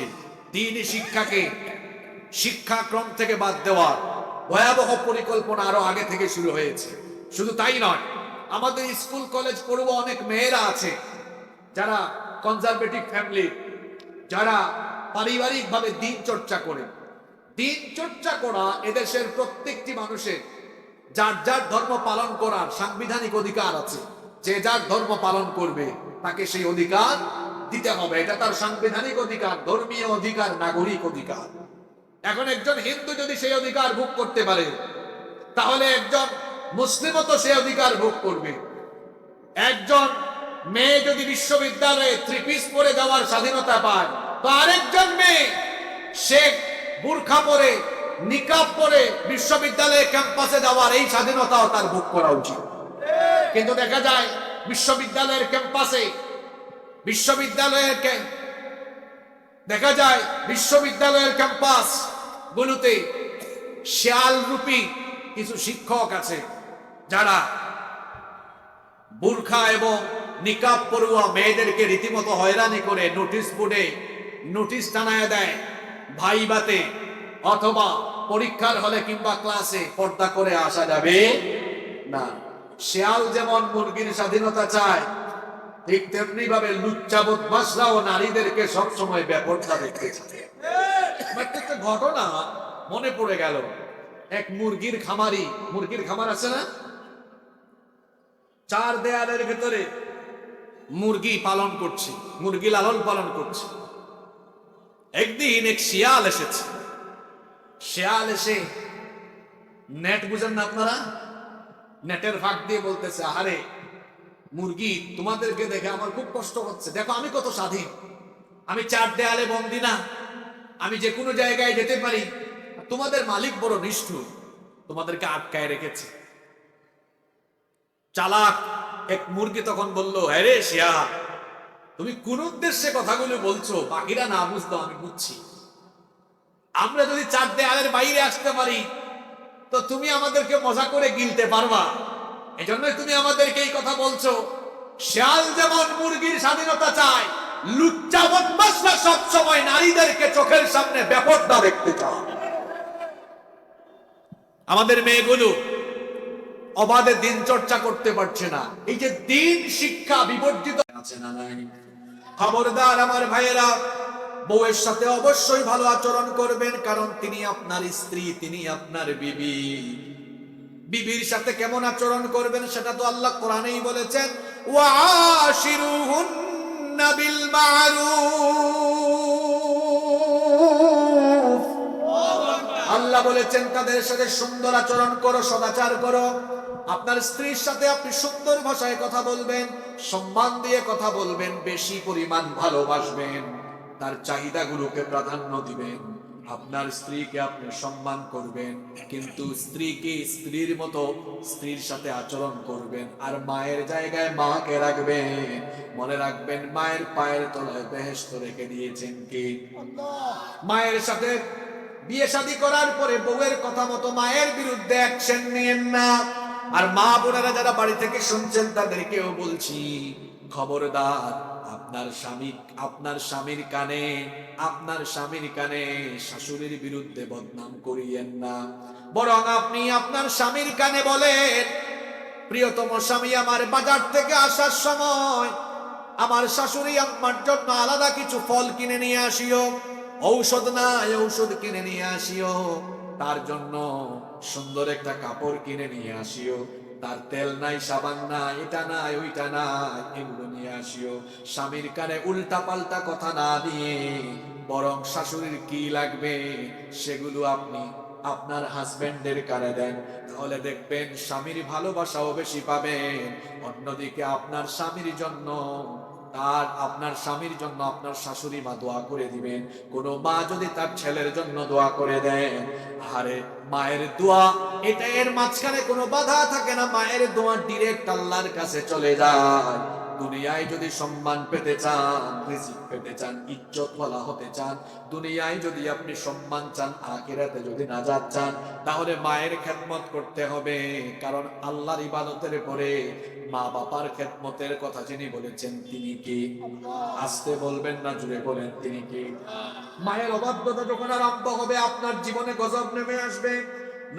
দ্বীনি শিক্ষাকে শিক্ষাক্রম থেকে বাদ দেওয়ার ভয়াবহ পরিকল্পনা আরো আগে থেকে শুরু হয়েছে। শুধু তাই নয়, আমাদের স্কুল কলেজ পড়ুয়া অনেক মেয়েরা আছে যারা কনজারভেটিভ ফ্যামিলি, যারা পারিবারিক ভাবে দিন চর্চা করে। দিন চর্চা করা এদেশের প্রত্যেকটি মানুষের যার যার ধর্ম পালন করার সাংবিধানিক অধিকার আছে। যে যার ধর্ম পালন করবে তাকে সেই অধিকার দিতে হবে, এটা তার সাংবিধানিক অধিকার, ধর্মীয় অধিকার, নাগরিক অধিকার। এখন একজন হিন্দু যদি সেই অধিকার ভোগ করতে পারে, তাহলে একজন মুসলিমও তো সেই অধিকার ভোগ করবে। একজন মেয়ে যদি বিশ্ববিদ্যালয়ে থ্রি পিস পরে যাওয়ার স্বাধীনতা পায়, তো আরেকজন মেয়ে সে বুরখা পরে, নিকাব পরে বিশ্ববিদ্যালয়ে ক্যাম্পাসে যাওয়ার এই স্বাধীনতাও তার ভোগ করা উচিত। কিন্তু দেখা যায় বিশ্ববিদ্যালয়ের ক্যাম্পাসে, বিশ্ববিদ্যালয়ের ক্যাম্পাস গুলোতে শেয়াল রূপী কিছু শিক্ষক আছে যারা বুরখা এবং নিকাব পড়ুয়া মেয়েদেরকে রীতিমতো হয়রানি করে নোটিশ বোর্ডে নোটিশ টানায় দেয় ভাইবাতে অথবা পরীক্ষার হলে কিংবা ক্লাসে পর্দা করে আসা যাবে না। শেয়াল যেমন মুরগির স্বাধীনতা চায়, ঠিক তেমনি ভাবে লুচ্চা বদমাশরাও নারীদেরকে সবসময় ব্যাপারটা দেখতে চায়। আমার একটা ঘটনা মনে পড়ে গেল। এক মুরগির খামার আছে না, চার দেয়ালের ভেতরে মুরগি পালন করছে, মুরগি লালন পালন করছে। একদিন এক শিয়াল এসেছে। শিয়াল এসে নেট বুঝেন না আপনারা, নেটের ফাঁক দিয়ে বলতেছে, আরে মুরগি তোমাদেরকে দেখে আমার খুব কষ্ট হচ্ছে, দেখো আমি কত স্বাধীন, আমি চার দেয়ালে বন্দি না, আমি যে কোনো জায়গায় যেতে পারি, তোমাদের মালিক বড় নিষ্ঠুর, তোমাদেরকে আটকায় রেখেছে। চালাক এক মুরগি তখন বলল, হ্যাঁ রে শিয়াল, তুমি কোন উদ্দেশ্যে কথাগুলো বলছো, বাকিরা না বুঝতো আমি বুঝছি। আমরা যদি চার দেয়ালের বাইরে আসতে পারি তো তুমি আমাদেরকে মজা করে গিলতে পারবা, এজন্যই তুমি আমাদেরকে এই কথা বলছো। শিয়াল যেমন মুরগির স্বাধীনতা চায়, লুচ্চা বদমাশরা সব সময় নারীদেরকে চোখের সামনে ব্যাপারটা দেখতে চায়। আমাদের মেয়েগুলো অবাধে দিন চর্চা করতে পারছে না, এই যে দিন শিক্ষা বিবর্জিত আছে না নাই। খবরদার আমার ভাইয়েরা, বউয়ের সাথে অবশ্যই ভালো আচরণ করবেন, কারণ তিনি আপনার স্ত্রী, তিনি আপনার বিবি। বিবির সাথে কেমন আচরণ করবেন সেটা তো আল্লাহ কোরআনেই বলেছেন, ওয়াশিরুহুন্না বিল মারুফ। আল্লাহ বলেছেন তাদের সাথে সুন্দর আচরণ করো, সদাচার করো। আপনার স্ত্রীর সাথে আপনি সুন্দর ভাষায় কথা বলবেন, সম্মান দিয়ে কথা বলবেন, বেশি পরিমাণ ভালোবাসবেন, তার চাহিদাগুলোকে প্রাধান্য দিবেন। আপনার স্ত্রীকে আপনি সম্মান করবেন, কিন্তু স্ত্রীকে স্ত্রীর মতো স্ত্রীর সাথে আচরণ করবেন। আর মায়ের জায়গায় মাকে রাখবেন। মনে রাখবেন, মায়ের পায়ের তলায় বেহেশত রেখে দিয়েছেন কে? মায়ের সাথে বিয়ে শাদী করার পরে বউয়ের কথা মতো মায়ের বিরুদ্ধে অ্যাকশন নিয়েন না। আর মা বোনেরা যারা বাড়ি থেকে শুনছেন তাদেরকেও বলছি, খবরদার, আপনার স্বামীর কানে শাশুড়ির বিরুদ্ধে বদনাম করিয়েন না। বরং আপনি আপনার স্বামীর কানে বলেন, প্রিয়তম স্বামী, আমার বাজার থেকে আসার সময় আমার শাশুড়ি আমার জন্য আলাদা কিছু ফল কিনে নিয়ে আসিও, ঔষধ নাই ঔষধ কিনে নিয়ে আসিও, তার জন্য সুন্দর একটা কাপড় কিনে নিয়ে আসিও, তার তেল নাই, সাবান নাই, এটা নাই, ওইটা নাই, এগুলো নিয়ে আসিও। স্বামীর কানে উল্টা পাল্টা কথা না দিয়ে বরং শাশুড়ির কি লাগবে সেগুলো আপনি আপনার হাজবেন্ডের কানে দেন, তাহলে দেখবেন স্বামীর ভালোবাসাও বেশি পাবেন। অন্যদিকে আপনার স্বামীর জন্য আপনার শাশুড়ি মা দোয়া করে দিবেন। কোনো মা যদি তার ছেলের জন্য দোয়া করে দেন, আরে মায়ের দোয়া এটা, এর মাঝখানে কোনো বাধা থাকে না, মায়ের দোয়া ডিরেক্ট আল্লাহর কাছে চলে যায়। দুনিয়ায় যদি সম্মান পেতে চান, রিজিক পেতে চান, ইজ্জত ওয়ালা হতে চান, দুনিয়ায় যদি আপনি সম্মান চান, আখিরাতে যদি নাজাত চান, তাহলে মায়ের খেদমত করতে হবে। কারণ আল্লাহর ইবাদতের পরে মা বাবার খেদমতের কথা যিনি বলেছেন তিনি কি? আস্তে বলবেন না, জুড়ে বলেন, তিনি কি? মায়ের অবাধ্যতা যখন আরম্ভ হবে, আপনার জীবনে গজব নেমে আসবে।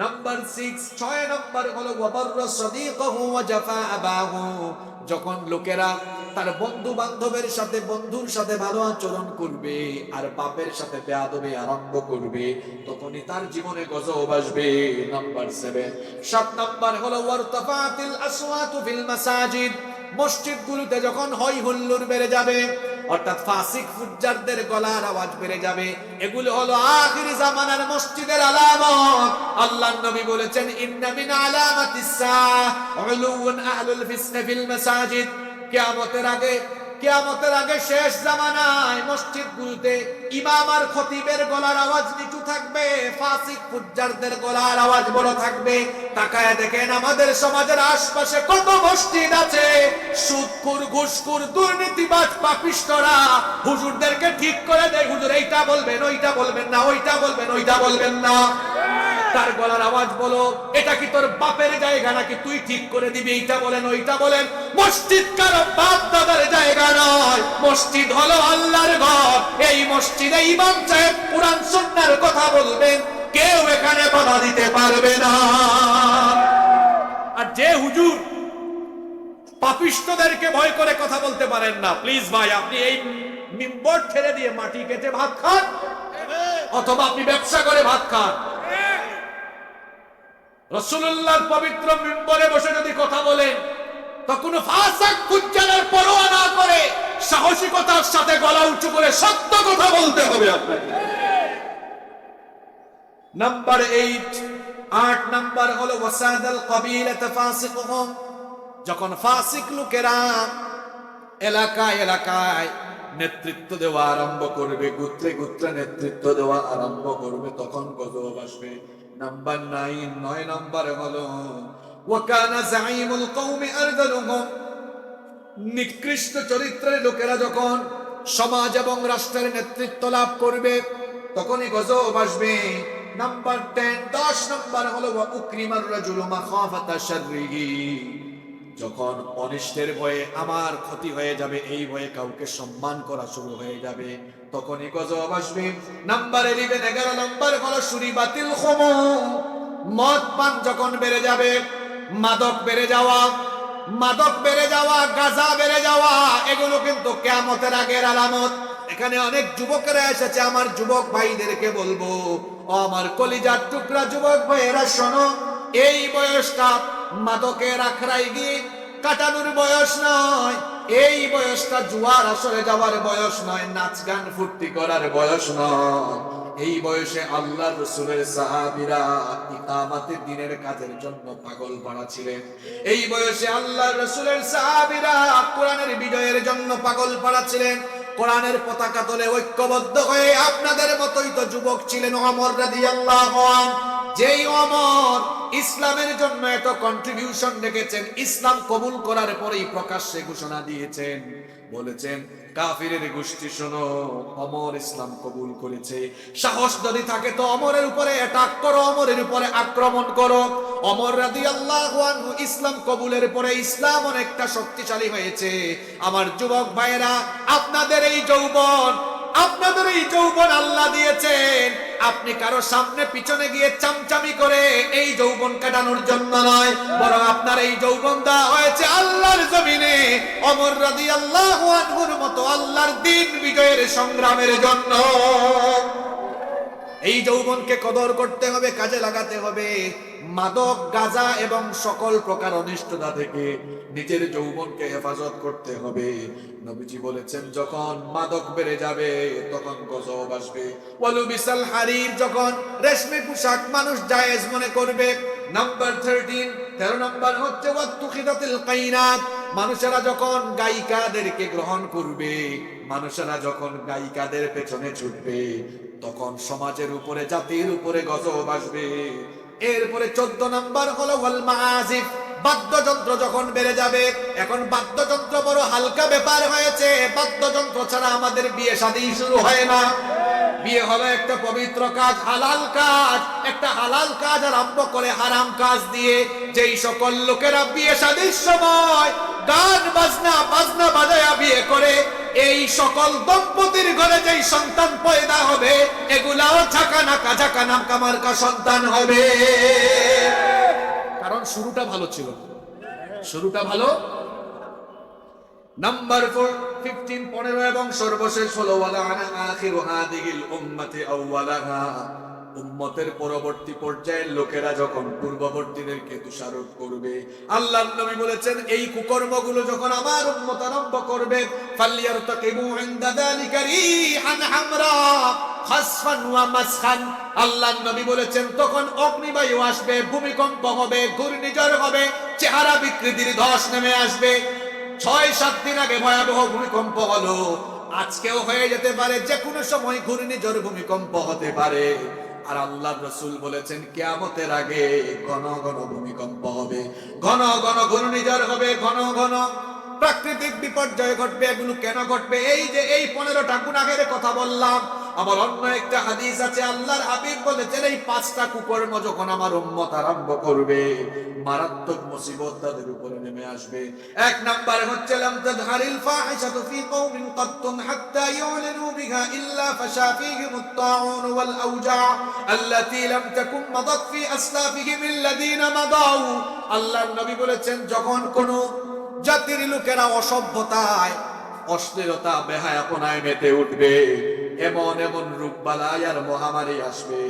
নাম্বার 6, 6 নম্বর হলো ওয়াবাররা সাদিকাহু ওয়া জাফা আবাহু। যখন লোকেরা তার বন্ধু বান্ধবের সাথে, বন্ধুর সাথে ভালো আচরণ করবে আর বাপের সাথে বেয়াদবি আরম্ভ করবে, তখনই তার জীবনে গজব আসবে। নাম্বার 7, 7 নম্বর হলো ওয়ারতাফাতিল আসওয়াতু ফিল মাসাজিদ। মসজিদগুলোতে যখন হই হুল্লোড় বেড়ে যাবে, অর্থাৎ ফাসিক ফুজ্জারদের গলার আওয়াজ বেড়ে যাবে, এগুলো হলো আখিরি জামানার মসজিদের আলামত। আল্লাহর নবী বলেছেন, ইন্না মিন আলামাতিস সাআহ উলুউন আহলুল ফিসনা ফিল মাসাজিদ। কিয়ামতের আগে শেষ জামানায় মসজিদগুলোতে ইমাম আর খতিবের গলার আওয়াজ নিচু থাকবে, ফাসিক ফুজ্জারদের গলার আওয়াজ বড় থাকবে। তাকায় দেখেন আমাদের সমাজের আশপাশে কত মসজিদ আছে, সুদখোর, ঘুষখোর, দুর্নীতিবাজ, পাপিষ্টরা হুজুরদেরকে ঠিক করে দেয়, হুজুর এইটা বলবেন, ওইটা বলবেন না, ওইটা বলবেন, ওইটা বলবেন না। তার গলার আওয়াজ বলো, এটা কি তোর বাপের জায়গা নাকি তুই ঠিক করে দিবি? এইটা বলেন ওইটা বলেন। মসজিদ কারো বাপ দাদার জায়গা নয়, মসজিদ হলো আল্লাহর ঘর। এই মসজিদে ইমাম সাহেব কুরআন সুন্নাহর কথা বলবেন, কেউ এখানে বাধা দিতে পারবে না। আর যে হুজুর পাপিষ্টদেরকে ভয় করে কথা বলতে পারেন না, প্লিজ ভাই আপনি এই মিম্বর ছেড়ে দিয়ে মাটি কেটে ভাত খান, অথবা আপনি ব্যবসা করে ভাত খান। রাসূলুল্লাহর পবিত্র মিম্বরে বসে যদি কথা বলেন, তো কোনো ফাসিক ফুজ্জারের পরোয়া না করে সাহসিকতার সাথে গলা উঁচু করে সত্য কথা বলতে হবে আপনাকে। নাম্বার 8 নাম্বার হলো ওয়াসাদাল কাবিলাত ফাসিকুহুম। যখন ফাসিক লোকেরা এলাকায় এলাকায় নেতৃত্ব দেওয়া আরম্ভ করবে, গোত্রে গোত্রে নেতৃত্ব দেওয়া আরম্ভ করবে, তখন গজব আসবে। নাম্বার 9 নাম্বার হলো ওয়াকানা যাঈমুল কওমি আরযালুহুম। নিকৃষ্ট চরিত্রের লোকেরা যখন সমাজ এবং রাষ্ট্রের নেতৃত্ব লাভ করবে, তখনই গজব আসবে। নাম্বার 10 নাম্বার হলো ওয়া উকরিমার রাজুলু মাখাফাতা শাররিহি। যখন অনিষ্টের ভয়ে আমার ক্ষতি হয়ে যাবে, এই ভয়ে কাউকে সম্মান করা শুরু হয়ে যাবে, তখনই গজব আসবে। নাম্বার 11 নাম্বার হলো শুরিবাতিল খুমুর। মদ পান যখন বেড়ে যাবে, মাদক বেড়ে যাওয়া, গাঁজা বেড়ে যাওয়া, এগুলো কিন্তু কিয়ামতের আগের আলামত। এখানে অনেক যুবকেরা এসেছে, আমার যুবক ভাইদেরকে বলবো, ও আমার কলিজার টুকরা যুবক ভাইয়েরা শোনো, এই বয়সটা মাদকের আখড়ায় গিয়ে কাটানোর বয়স নয়, এই বয়সটা জুয়ার আসরে যাওয়ার বয়স নয়, নাচ গান ফুর্তি করার বয়স নয়। এই বয়সে আল্লাহর রাসূলের সাহাবীরা ইকামাতের দিনের কাজের জন্য পাগল পাড়া ছিলেন। এই বয়সে আল্লাহর রাসূলের সাহাবীরা কোরআনের বিজয়ের জন্য পাগল পাড়া ছিলেন। কোরআনের পতাকা তলে ঐক্যবদ্ধ হয়ে আপনাদের মতোই তো যুবক ছিলেন ওমর রাদিয়াল্লাহু আনহু। যেই ওমর ইসলামের জন্য এত কন্ট্রিবিউশন রেখেছেন, ইসলাম কবুল করার পরেই প্রকাশ্যে ঘোষণা দিয়েছেন, বলেছেন কাফিরের গোষ্ঠী শোনো, ওমর ইসলাম কবুল করেছে। সাহস যদি থাকে তো ওমরের উপরে অ্যাটাক করো, ওমরের উপরে আক্রমণ করো। ওমর রাদিয়াল্লাহু আনহু ইসলাম কবুলের পরে ইসলাম অনেকটা শক্তিশালী হয়েছে। আমার যুবক ভাইয়েরা, আপনাদের এই যৌবন আল্লাহ দিয়েছেন, আপনি কারো সামনে পিছনে গিয়ে চামচামি করে এই যৌবন কাটানোর জন্য নয়, বরং আপনার এই যৌবন দেওয়া হয়েছে আল্লাহর জমিনে ওমর রাদিয়াল্লাহু আনহুর মতো আল্লাহর দ্বীন বিজয়ের সংগ্রামের জন্য। এই যৌবনকে কদর করতে হবে, কাজে লাগাতে হবে। মাদক, গাঁজা এবং সকল প্রকার অনিষ্টতা থেকে নিজের যৌবনকে হেফাজত করতে হবে। নবীজি বলেছেন, যখন মাদক বেড়ে যাবে তখন গজব আসবে। ওয়ালু বিসাল হারির, যখন রেশমি পোশাক মানুষ জায়েজ মনে করবে। নাম্বার 13 নাম্বার হচ্ছে ওয়াত্তুখিদাতিল কাইনাত। মানুষেরা যখন গায়িকাদেরকে গ্রহণ করবে, মানুষেরা যখন গায়িকাদের পেছনে ছুটবে, তখন সমাজের উপরে, জাতির উপরে গজব আসবে। এরপরে 14 নাম্বার হলো ওয়াল মাআজিফ। বাদ্যযন্ত্র যখন বেড়ে যাবে, এখন বাদ্যযন্ত্র বড় হালকা ব্যাপার হয়েছে, বাদ্যযন্ত্র ছাড়া আমাদের বিয়ে শাদী শুরু হয় না। বিয়ে হলো একটা পবিত্র কাজ, হালাল কাজ। একটা হালাল কাজ আরম্ভ করে হারাম কাজ দিয়ে যেই সকল লোকেরা বিয়ে শাদীর সময় গান বাজনা বাজায়া বিয়ে করে, এই সকল দম্পতির ঘরে যেই সন্তান পয়দা হবে, এগুলাও ঝাঁকানাকা মার্কা সন্তান হবে। কারণ শুরুটা ভালো ছিল, শুরুটা ভালো। নাম্বার 15 এবং সর্বশেষ হলো ওয়ালা আনা আখিরু হাদিহিল উম্মতি আউওয়ালাহা। উম্মতের পরবর্তী পর্যায়ের লোকেরা যখন পূর্ববর্তীদেরকে দোষারোপ করবে, আল্লাহর নবী বলেছেন, এই কুকর্মগুলো যখন আমার উম্মত আরম্ভ করবে, ফালিয়ারতাকিবু ইনদা যালিকা রিহান হামরা খাসফান ওয়া মাসখান। আল্লাহর নবী বলেছেন, তখন অগ্নিবায়ু আসবে, ভূমিকম্প হবে, ঘূর্ণিঝড় হবে, চেহারা বিকৃতির ধস নেমে আসবে। 6-7 দিন আগে ভয়াবহ ভূমিকম্প হলো, আজকেও হয়ে যেতে পারে, যে কোনো সময় ঘূর্ণিঝড় ভূমিকম্প হতে পারে। আর আল্লাহর রাসূল বলেছেন, কিয়ামতের আগে ঘন ঘন ভূমিকম্প হবে, ঘন ঘন ঘূর্ণিঝড় হবে, ঘন ঘন প্রাকৃতিক বিপর্যয় ঘটবে। এগুলো কেন ঘটবে? এই যে এই 15টা গুনাহের কথা বললাম, আবার অন্য একটা হাদিস আছে, আল্লাহর হাবিব বলেছেন এই 5টা কুকর্ম যখন আমার উম্মত আরম্ভ করবে, মারাত্মক মুসিবত তাদের উপরে নেমে আসবে। এক নাম্বার হচ্ছে লাম তাদহারিল ফাহিশাতু ফি কওমিন কাত্তুন হাত্তা ইউলিনু বিহা ইল্লা ফাশা ফীহিমুত তাউন ওয়াল আওজা আল্লাতী লাম তাকুন মাদাত ফি আসলাফিহিম আল্লাযীনা মাদাউ। আল্লাহর নবী বলেছেন যখন কোন জাতির লোকেরা অসভ্যতায়, অশ্লীলতা, বেহায়াপনায় মেতে উঠবে, এমন এমন রোগবালাই আর মহামারী আসবে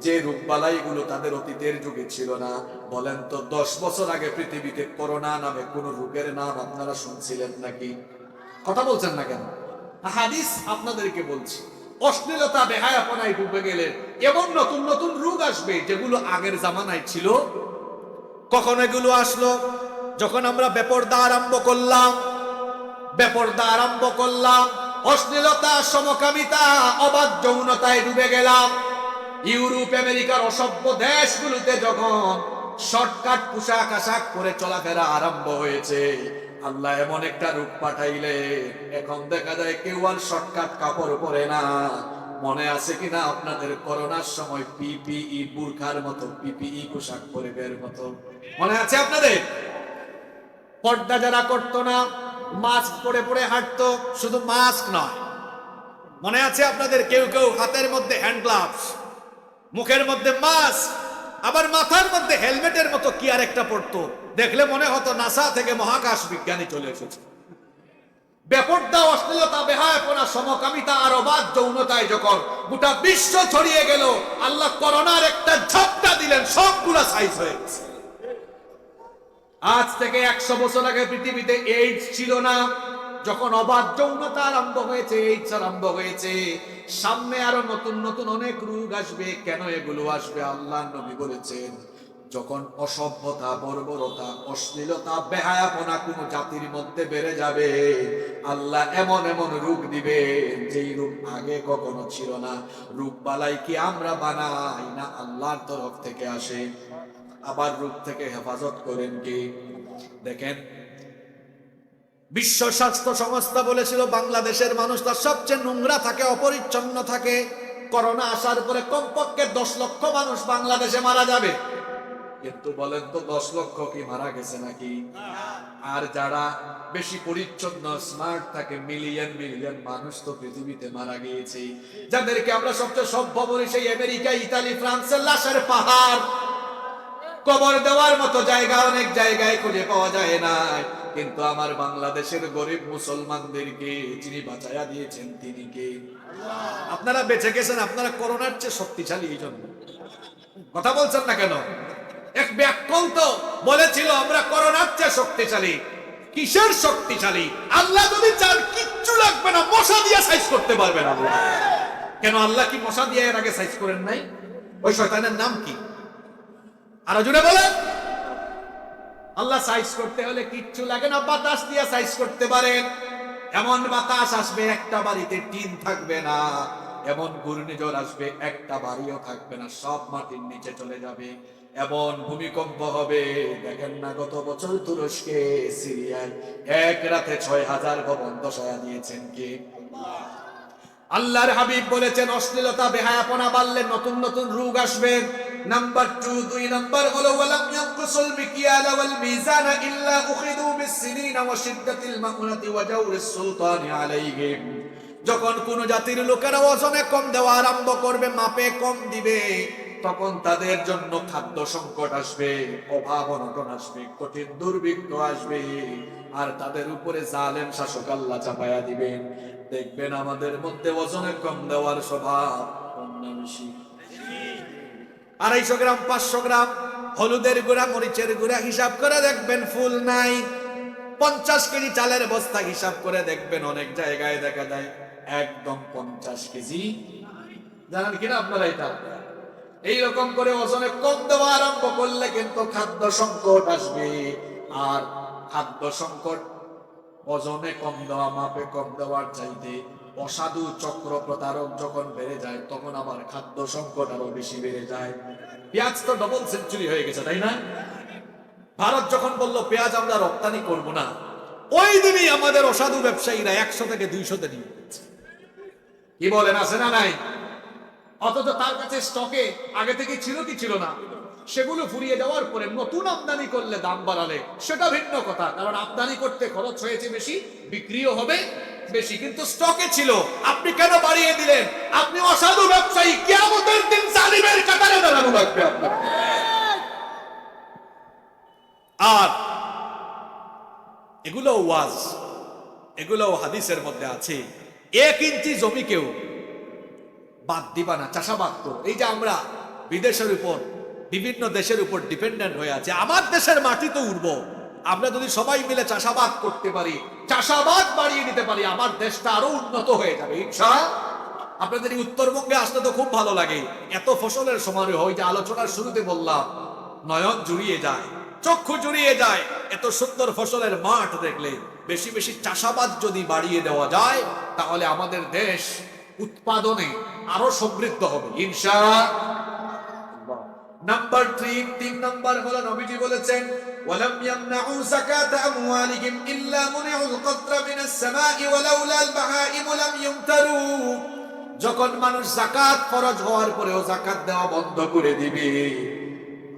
যে রোগবালাইগুলো তাদের অতীতের যুগে ছিল না। বলেন তো 10 বছর আগে পৃথিবীতে করোনা নামে কোন রোগের নাম আপনারা শুনছিলেন নাকি? কথা বলছেন না কেন? হাদিস আপনাদেরকে বলছি, অশ্লীলতা বেহায়াপনায় ডুবে গেলে এমন নতুন নতুন রোগ আসবে যেগুলো আগের জামানায় ছিল। কখন এগুলো আসলো? যখন আমরা বেপরদা আরম্ভ করলাম, অশ্লীলতা, সমকামিতা, অবাধ যৌনতায় ডুবে গেলাম। ইউরোপ আমেরিকার অসভ্য দেশগুলোতে যখন শর্টকাট পোশাক আশাক পরে চলাফেরা আরম্ভ হয়েছে, আল্লাহ এমন একটা রূপ পাঠাইলে এখন দেখা যায় কেউ আর শর্টকাট কাপড় পরে না। মনে আছে কিনা আপনাদের করোনার সময় পিপিই বুরখার মতো পিপিই পোশাক পরে বের মতো মনে আছে আপনাদের? পর্দা যারা করতো না, মাস্ক পরে পরে হাঁটতো, শুধু মাস্ক নয়, মনে আছে আপনাদের কেউ কেউ হাতের মধ্যে হ্যান্ড গ্লাভস, মুখের মধ্যে মাস্ক, আবার মাথার মধ্যে হেলমেটের মতো কি আর একটা পড়তো, দেখলে মনে হতো নাসা থেকে মহাকাশ বিজ্ঞানী চলে এসেছে। বেপরদা, অশ্লীলতা, বেহায়াপনা, সমকামিতা আর অবাধ যৌনতায় যখন গোটা বিশ্ব ছড়িয়ে গেল, আল্লাহ করোনার একটা ঝাপটা দিলেন, সবগুলা সাইজ হয়ে গেছে। আজ থেকে 100 বছর আগে পৃথিবীতে এইডস ছিল না। যখন অবাধ যৌনতা আরম্ভ হয়েছে, এইডস আরম্ভ হয়েছে, সামনে আরো নতুন নতুন অনেক রোগ আসবে। কেন এগুলো আসবে? আল্লাহর নবী বলেছেন যখন অসভ্যতা, বর্বরতা, অশ্লীলতা, বেহায়াপনা কোন জাতির মধ্যে বেড়ে যাবে, আল্লাহ এমন এমন রোগ দিবে যেই রোগ আগে কখনো ছিল না। রোগ বালাই কি আমরা বানাই না আল্লাহর তরফ থেকে আসে? আবার রোগ থেকে হেফাজত করেন কি? দেখেন, বিশ্ব স্বাস্থ্য সংস্থা বলেছিল বাংলাদেশের মানুষ তার সবচেয়ে নোংরা থাকে, অপরিচ্ছন্ন থাকে। করোনা আসার পরে কমপক্ষে 10 লক্ষ মানুষ বাংলাদেশে মারা যাবে। কিন্তু বলেন তো 10 লক্ষ কি মারা গেছে নাকি? আর যারা বেশি পরিচ্ছন্ন, স্মার্ট থাকে, মিলিয়ন মিলিয়ন মানুষ তো পৃথিবীতে মারা গিয়েছে। যাদেরকে আমরা সবচেয়ে সভ্য বলি সেই আমেরিকা, ইতালি, ফ্রান্সের লাশের পাহাড়, কবর দেওয়ার মতো জায়গা অনেক জায়গায় খুঁজে পাওয়া যায় না। কিন্তু আমার বাংলাদেশের গরিব মুসলমানদেরকে যিনি বাঁচায়া দিয়েছেন তিনি কে? আপনারা বেঁচে গেছেন, আপনারা করোনার চেয়ে শক্তিশালী। এই জন্য কথা বলছেন না কেন? এক ব্যাককল তো বলেছিল আমরা করোনার চেয়ে শক্তিশালী। কিসের শক্তিশালী? আল্লাহ যদি চান কিচ্ছু লাগবে না, মশা দিয়ে সাইজ করতে পারবেন আল্লাহ। কেন আল্লাহ কি মশা দিয়ে এর আগে সাইজ করেন নাই? ওই শয়তানের নাম কি? আরো জুড়ে বলেন। আল্লাহ সাইজ করতে হলে কিচ্ছু লাগে না, বাতাস দিয়ে সাইজ করতে পারেন। এমন বাতাস আসবে একটা বাড়িতে টিন থাকবে না, এমন ঘূর্ণিঝড় আসবে একটা বাড়িও থাকবে না, সব মাটির নিচে চলে যাবে। এমন ভূমিকম্প হবে, দেখেন না গত বছর তুরস্কে, সিরিয়ায় এক রাতে 6000 ভবন ধসায়া দিয়েছেন কে? আল্লাহর হাবিব বলেছেন অশ্লীলতা, বেহায়াপনা বাড়লে নতুন নতুন রোগ আসবে। নাম্বার 2, 2 নাম্বার হলো ওয়ালাম ইয়ানকুসুল মিকিয়াল ওয়াল মিজান ইল্লা উখিদু বিসসিনিন ওয়া শিদ্দাতিল মাউনাতি ওয়া জাওরিস সুলতানি আলাইহিম। যখন কোন জাতির লোকেরা ওজনে কম দেওয়া আরম্ভ করবে, মাপে কম দিবে, তখন তাদের জন্য খাদ্য সংকট আসবে, অভাব অনটন আসবে, কঠিন দুর্ভিক্ষ আসবে, আর তাদের উপরে জালেম শাসক আল্লাহ চাপায়া দিবেন। দেখবেন আমাদের মধ্যে ওজনে কম দেওয়ার স্বভাব কম না বেশি? 250 গ্রাম 500 গ্রাম হলুদের গুঁড়া, মরিচের গুঁড়া হিসাব করে দেখবেন ফুল নাই। 50 কেজি চালের বস্তা হিসাব করে দেখবেন অনেক জায়গায় দেখা যায় একদম 50 কেজি। জানেন কিনা আপনারা এটা? এইরকম করে ওজনে কম দেওয়া আরম্ভ করলে কিন্তু খাদ্য সংকট আসবে। আর খাদ্য সংকট ওজনে কম দেওয়া, মাপে কম দেওয়ার চাইতে অসাধু চক্র প্রতারক যখন বেড়ে যায়, তখন আবার খাদ্য সংকট আরো বেশি বেড়ে যায়। পেঁয়াজ তো ডবল সেঞ্চুরি হয়ে গেছে, তাই না? ভারত যখন বলল পেঁয়াজ আমরা রপ্তানি করব না, ওই দিনই আমাদের অসাধু ব্যবসায়ীরা 100 থেকে 200 তে নিয়ে গেছে। কি বলেন, আছে না নাই? অথচ তার কাছে স্টকে আগে থেকে ছিল কি ছিল না, সেগুলো ফুরিয়ে যাওয়ার পরে নতুন আমদানি করলে দাম বাড়ালে সেটা ভিন্ন কথা, কারণ আমদানি করতে খরচ হয়েছে বেশি, বিক্রিও হবে বেশি, কিন্তু স্টকে ছিল, আপনি কেন বাড়িয়ে দিলেন? আপনি অসাধু ব্যবসায়ী, কিয়ামতের দিন জালিমের কাতারে দাঁড়ানো লাগবে আপনার। আর এগুলো ওয়াজ, এগুলো হাদিসের মধ্যে আছে, 1 ইঞ্চি জমিকেও বাদ দিবা না, চাষাবাদ করো। এই যে আমরা বিদেশের উপর, বিভিন্ন দেশের উপর ডিপেন্ডেন্ট হয়ে আছে, আমার দেশের মাটি তো উর্বর, আমরা যদি সবাই মিলে চাষাবাদ করতে পারি, চাষাবাদ বাড়িয়ে নিতে পারি, আমার দেশটা আরো উন্নত হয়ে যাবে ইনশাআল্লাহ। আপনাদের এই উত্তরবঙ্গে আসলে তো খুব ভালো লাগে, এত ফসলের সমারোহ, ওই যে আলোচনার শুরুতে বললাম, নয়ন জুড়িয়ে যায়, চক্ষু জুড়িয়ে যায়, এত সুন্দর ফসলের মাঠ দেখলে। বেশি বেশি চাষাবাদ যদি বাড়িয়ে দেওয়া যায়, তাহলে আমাদের দেশ উৎপাদনে আরো সমৃদ্ধ হবে ইনশাআল্লাহ। নাম্বার 3 নাম্বার হলো নবীজি বলেছেন, ওয়ালাম ইয়ামনাউ যাকাত আমওয়ালিহিম ইল্লা মুনিউল কতরা মিনাস সামাই ওয়ালাউলা আল বাহাইম লাম ইউমতারু। যখন মানুষ যাকাত ফরজ হওয়ার পরেও যাকাত দেওয়া বন্ধ করে দিবে,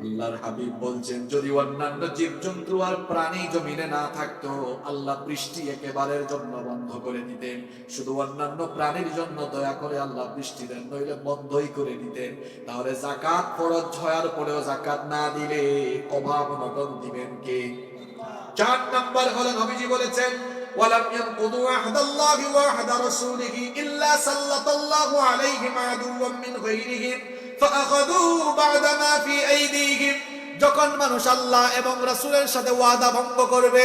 আল্লাহর হাবিব বলছেন, যদি অন্যান্য জীবজন্তু আর প্রাণী জমিনে না থাকতো, আল্লাহ বৃষ্টি একেবারের জন্য বন্ধ করে দিতেন। শুধু অন্যান্য প্রাণীর জন্য দয়া করে আল্লাহ বৃষ্টি দেন, নইলে বন্ধই করে দিতেন। তাহলে যাকাত ফরজ হওয়ার পরেও যাকাত না দিলে অভাব অনটন দিবেন কে? 4 নাম্বার হলো নবীজি বলেছেন, ওয়ালাম ইয়ানকুদু আহদাল্লাহি ওয়া আহদা রাসূলিহি ইল্লা সাল্লাতাল্লাহু আলাইহিম আদুওয়াম মিন গায়রিহিম ফাআখাযু বা'দা মা ফি আইদিহিম। যখন মানুষ আল্লাহ এবং রাসূলের সাথে ওয়াদা ভঙ্গ করবে,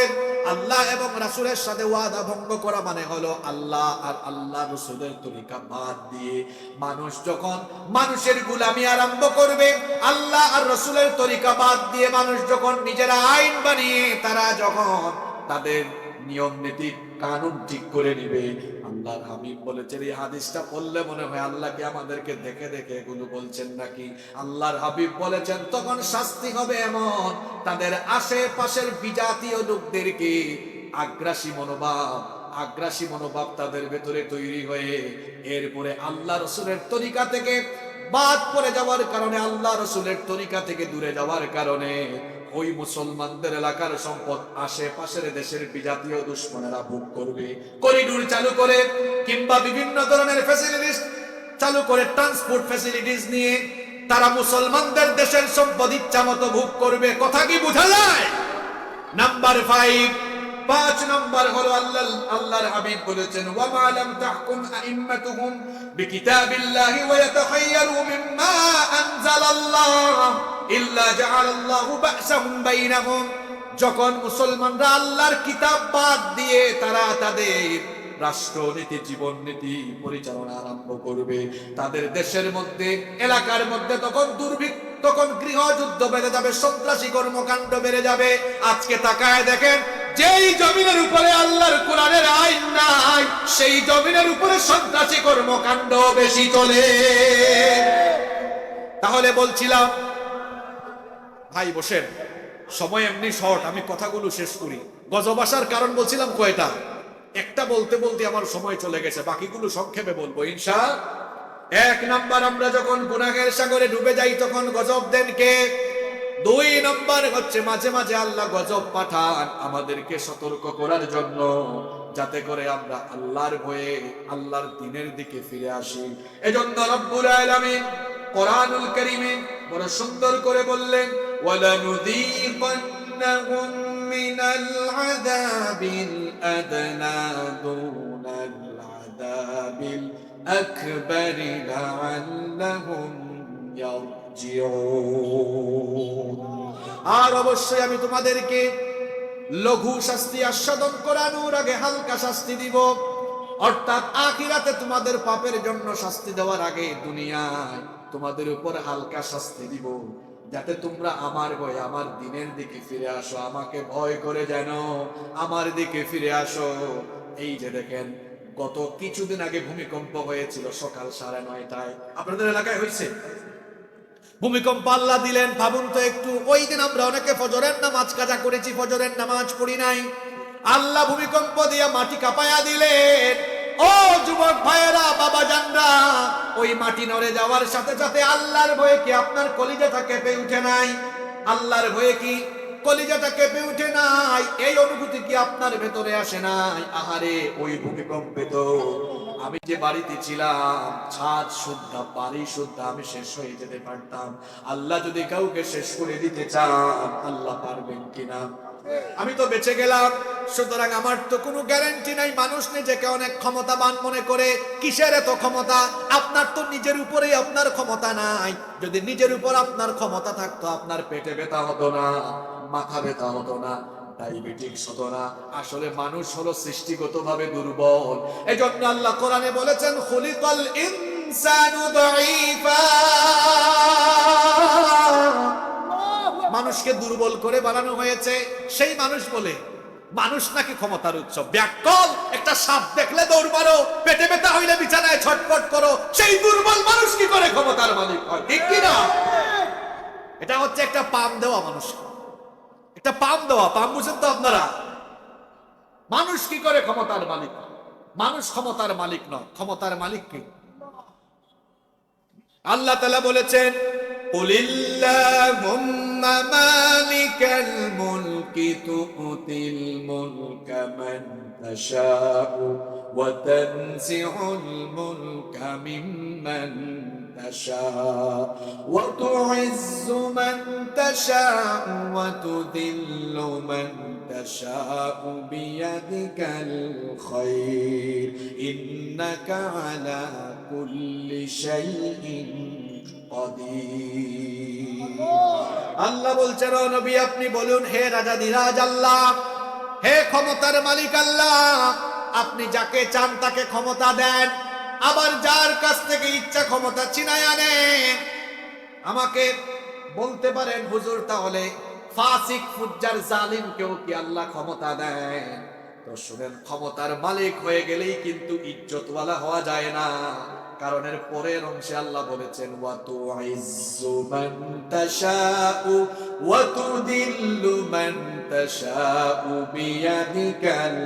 আল্লাহ এবং রাসূলের সাথে ওয়াদা ভঙ্গ করা মানে হলো আল্লাহ আর আল্লাহ রাসূলের তরিকা বাদ দিয়ে মানুষ যখন মানুষের গোলামি আরম্ভ করবে, আল্লাহ আর রাসূলের তরিকা বাদ দিয়ে মানুষ যখন নিজেরা আইন বানিয়ে, তারা যখন তাদের নিয়ম নীতি কানুন ঠিক করে নিবে, আল্লাহর হাবিব বলেছেন, এই হাদিসটা পড়লে মনে হয় আল্লাহ কি আমাদেরকে দেখে দেখে এগুলো বলছেন নাকি? আল্লাহর হাবিব বলেছেন, তখন শাস্তি হবে এমন, তাদের আশেপাশের বিজাতীয় লোকদেরকে আগ্রাসী মনোভাব তাদের ভেতরে তৈরি হয়ে, এরপরে আল্লাহ রসুলের তরিকা থেকে বাদ পড়ে যাওয়ার কারণে, আল্লাহ রসুলের তরিকা থেকে দূরে যাওয়ার কারণে ওই মুসলমানদের এলাকার সম্পদ আশেপাশের দেশের বিজাতীয় দুশ্মনেরা ভোগ করবে। করিডোর চালু করে কিংবা বিভিন্ন ধরনের ফ্যাসিলিটিস চালু করে, ট্রান্সপোর্ট ফ্যাসিলিটিস নিয়ে তারা মুসলমানদের দেশের সম্পদ ইচ্ছা মতো ভোগ করবে। কথা কি বোঝা যায়? নাম্বার 5 নাম্বার হলো আল্লাহর হাবিব বলেছেন, ওয়া মা লাম তাহকুম আইম্মাতুহুম বিকিতাবিল্লাহি ওয়া ইয়াতাখায়য়ারু মিম্মা আনজালাল্লাহ ইল্লা জাআলাল্লাহু বা'সাহুম বাইনাহুম। যখন মুসলমানরা আল্লাহর কিতাব বাদ দিয়ে তারা তাদের রাষ্ট্রনীতি, জীবননীতি পরিচালনা আরম্ভ করবে, তাদের দেশের মধ্যে, এলাকার মধ্যে তখন দুর্ভিক্ষ, তখন গৃহযুদ্ধ বেড়ে যাবে, সন্ত্রাসী কর্মকাণ্ড বেড়ে যাবে। আজকে তাকায় দেখেন, যেই জমিনের উপরে আল্লাহর কোরআনের আইন নাই, সেই জমিনের উপরে সন্ত্রাসী কর্মকাণ্ড বেশি চলে। তাহলে বলছিলাম, ভাই বসেন, সময় এমনি শর্ট, আমি কথাগুলো শেষ করি। গজব আসার কারণ বলছিলাম কয়টা, একটা বলতে বলতে আমার সময় চলে গেছে, বাকিগুলো সংক্ষেপে বলবো ইনশাআল্লাহ। 1 নাম্বার, আমরা যখন গুনাহের সাগরে ডুবে যাই তখন গজব দেন কে? 2 নাম্বার হচ্ছে মাঝে মাঝে আল্লাহ গজব পাঠান আমাদেরকে সতর্ক করার জন্য, যাতে করে আমরা আল্লাহর ভয়ে আল্লাহর দ্বীনের দিকে ফিরে আসি। এজন্য রব্বুল আলামিন কোরআনুল কারীমে বড় সুন্দর করে বললেন, ওয়ালানুযীকান্নাহুম মিনাল আযাবিল আদনা দুনাল আযাবিল আকবারি লাআল্লাহুম ইয়ারজিউন। আর অবশ্যই আমি তোমাদেরকে লঘু শাস্তি আস্বাদন করানোর আগে হালকা শাস্তি দিব, অর্থাৎ আখিরাতে তোমাদের পাপের জন্য শাস্তি দেওয়ার আগে দুনিয়ায় তোমাদের উপর হালকা শাস্তি দিব, যাতে তোমরা আমার ভয়ে আমার দ্বীনের দিকে ফিরে আসো, আমাকে ভয় করে যেন আমার দিকে ফিরে আসো। এই যে দেখেন, গত কিছুদিন আগে ভূমিকম্প হয়েছিল সকাল 9:30টায়, আপনাদের এলাকায় হয়েছে ভূমিকম্প? আল্লাহ দিলেন, ভাবুন তো একটু, ওই দিন আমরা অনেকে ফজরের নামাজ কাজা করেছি, ফজরের নামাজ পড়ি নাই, আল্লাহ ভূমিকম্প দিয়া মাটি কাঁপায়া দিলেন, ও যুবক ভাইয়েরা, বাবা জানরা, ওই মাটি নড়ে যাওয়ার সাথে সাথে আল্লাহর ভয়ে কি আপনার কলিজাটা কেঁপে উঠে নাই? আল্লাহর ভয়ে কি কলিজাটা কেঁপে উঠে নাই? এই অনুভূতি কি আপনার ভেতরে আসে নাই? আহারে, ওই ভূমিকম্পে তো আমি যে বাড়িতে ছিলাম, ছাদ শুদ্ধা, বাড়ি শুদ্ধা, আমি শেষ হয়ে যেতে পারতাম। আল্লাহ যদি কাউকে শেষ করে দিতে চান, আল্লাহ পারবেন কিনা? আমি তো বেঁচে গেলাম, সুতরাং আমার তো কোনো গ্যারান্টি নাই। মানুষ নিজেকে অনেক ক্ষমতাবান মনে করে, কিসের এত ক্ষমতা? আপনার তো নিজের উপরেই আপনার ক্ষমতা নাই। যদি নিজের উপর আপনার ক্ষমতা থাকতো, আপনার পেটে ব্যথা হতো না, মাথা ব্যথা হতো না, ডায়াবেটিস হতো না। আসলে মানুষ হলো সৃষ্টিগতভাবে দুর্বল। এজন্য আল্লাহ কোরআনে বলেছেন, খুলিকাল ইনসানু দাঈফা, মানুষকে দুর্বল করে বানানো হয়েছে। সেই মানুষ বলে মানুষ নাকি ক্ষমতার উৎস? ব্যাকল, একটা সাপ দেখলে দৌড় মারো, পেটে ব্যথা হইলে বিছানায় ছটফট করো। সেই দুর্বল মানুষ কি করে ক্ষমতার মালিক হয়? ঠিক কি না? এটা হচ্ছে একটা পাম দেওয়া মানুষ, একটা পাম দেওয়া। পাম বুঝেন তো আপনারা? মানুষ কি করে ক্ষমতার মালিক? মানুষ ক্ষমতার মালিক নয়। ক্ষমতার মালিক কি? আল্লাহ তাআলা বলেছেন, কুলিল্লাহুম্মা মালিকাল মুলকি তুতিল মুলকা মান তাশাউ ওয়া তানজিউল মুলকা মিম্মান তাশাউ ওয়া তুইজ্জু মান তাশাউ ওয়া তুযিল্লু মান তাশাউ বিয়াদিকাল খায়র ইন্নাকা আলা কুল্লি শাইইন কাদির। আল্লাহ বলছেন, ও নবী আপনি বলুন, হে রাজাধিরাজ আল্লাহ, হে ক্ষমতার মালিক আল্লাহ, আপনি যাকে চান তাকে ক্ষমতা দেন, আবার যার কাছ থেকে ইচ্ছা ক্ষমতা ছিনায় আনেন। আমাকে বলতে পারেন হুজুর, তাহলে ফাসিক, ফুজ্জার, জালিমকেও কি আল্লাহ ক্ষমতা দেন? তো শুনেন, ক্ষমতার মালিক হয়ে গেলেই কিন্তু ইজ্জতওয়ালা হওয়া যায় না। কারণ এর পরের অংশে আল্লাহ বলেছেন, ওয়া তুইজ্জু মান তাশাউ ওয়া তুযিল্লু মান তাশাউ বিয়াদিকাল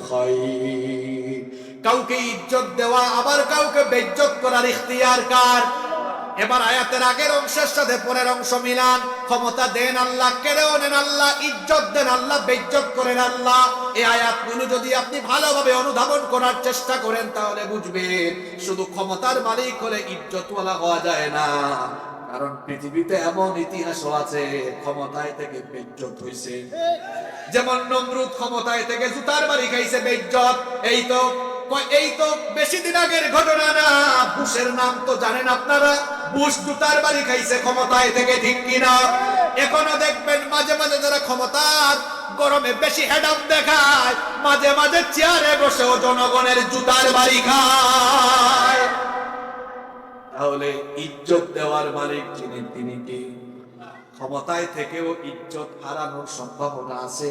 খায়র। কাউকে ইজ্জত দেওয়া, আবার কাউকে বেইজ্জত করার ইখতিয়ার কার? এবার আয়াতের আগের অংশের সাথে পরের অংশ মিলান। ক্ষমতা দেন আল্লাহ, কেড়েও নেন আল্লাহ, ইজ্জত দেন আল্লাহ, বেইজ্জত করেন আল্লাহ। এই আয়াতগুলো যদি আপনি ভালোভাবে অনুধাবন করার চেষ্টা করেন, তাহলে বুঝবেন শুধু ক্ষমতার মালিক হলে ইজ্জতওয়ালা হওয়া যায় না। কারণ পৃথিবীতে এমন ইতিহাসও আছে ক্ষমতায় থেকে বেইজ্জত হইছে। যেমন নমরুদ ক্ষমতায় থেকে জুতার বাড়ি খাইছে, বেইজ্জত। এই তো বেশি দিন আগের ঘটনা না। বুশের নাম তো জানেন আপনারা। বুশ জুতার বাড়ি খাইছে ক্ষমতায় থেকে, ঠিক কিনা? এখনো দেখবেন মাঝে মাঝে যারা ক্ষমতার গরমে বেশি হেডাম দেখায়, মাঝে মাঝে চেয়ারে বসেও জনগণের জুতার বাড়ি খায়। তাহলে ইজ্জত দেওয়ার মালিক যিনি, তিনি কি? ক্ষমতায় থেকেও ইজ্জত হারানোর সম্ভাবনা আছে,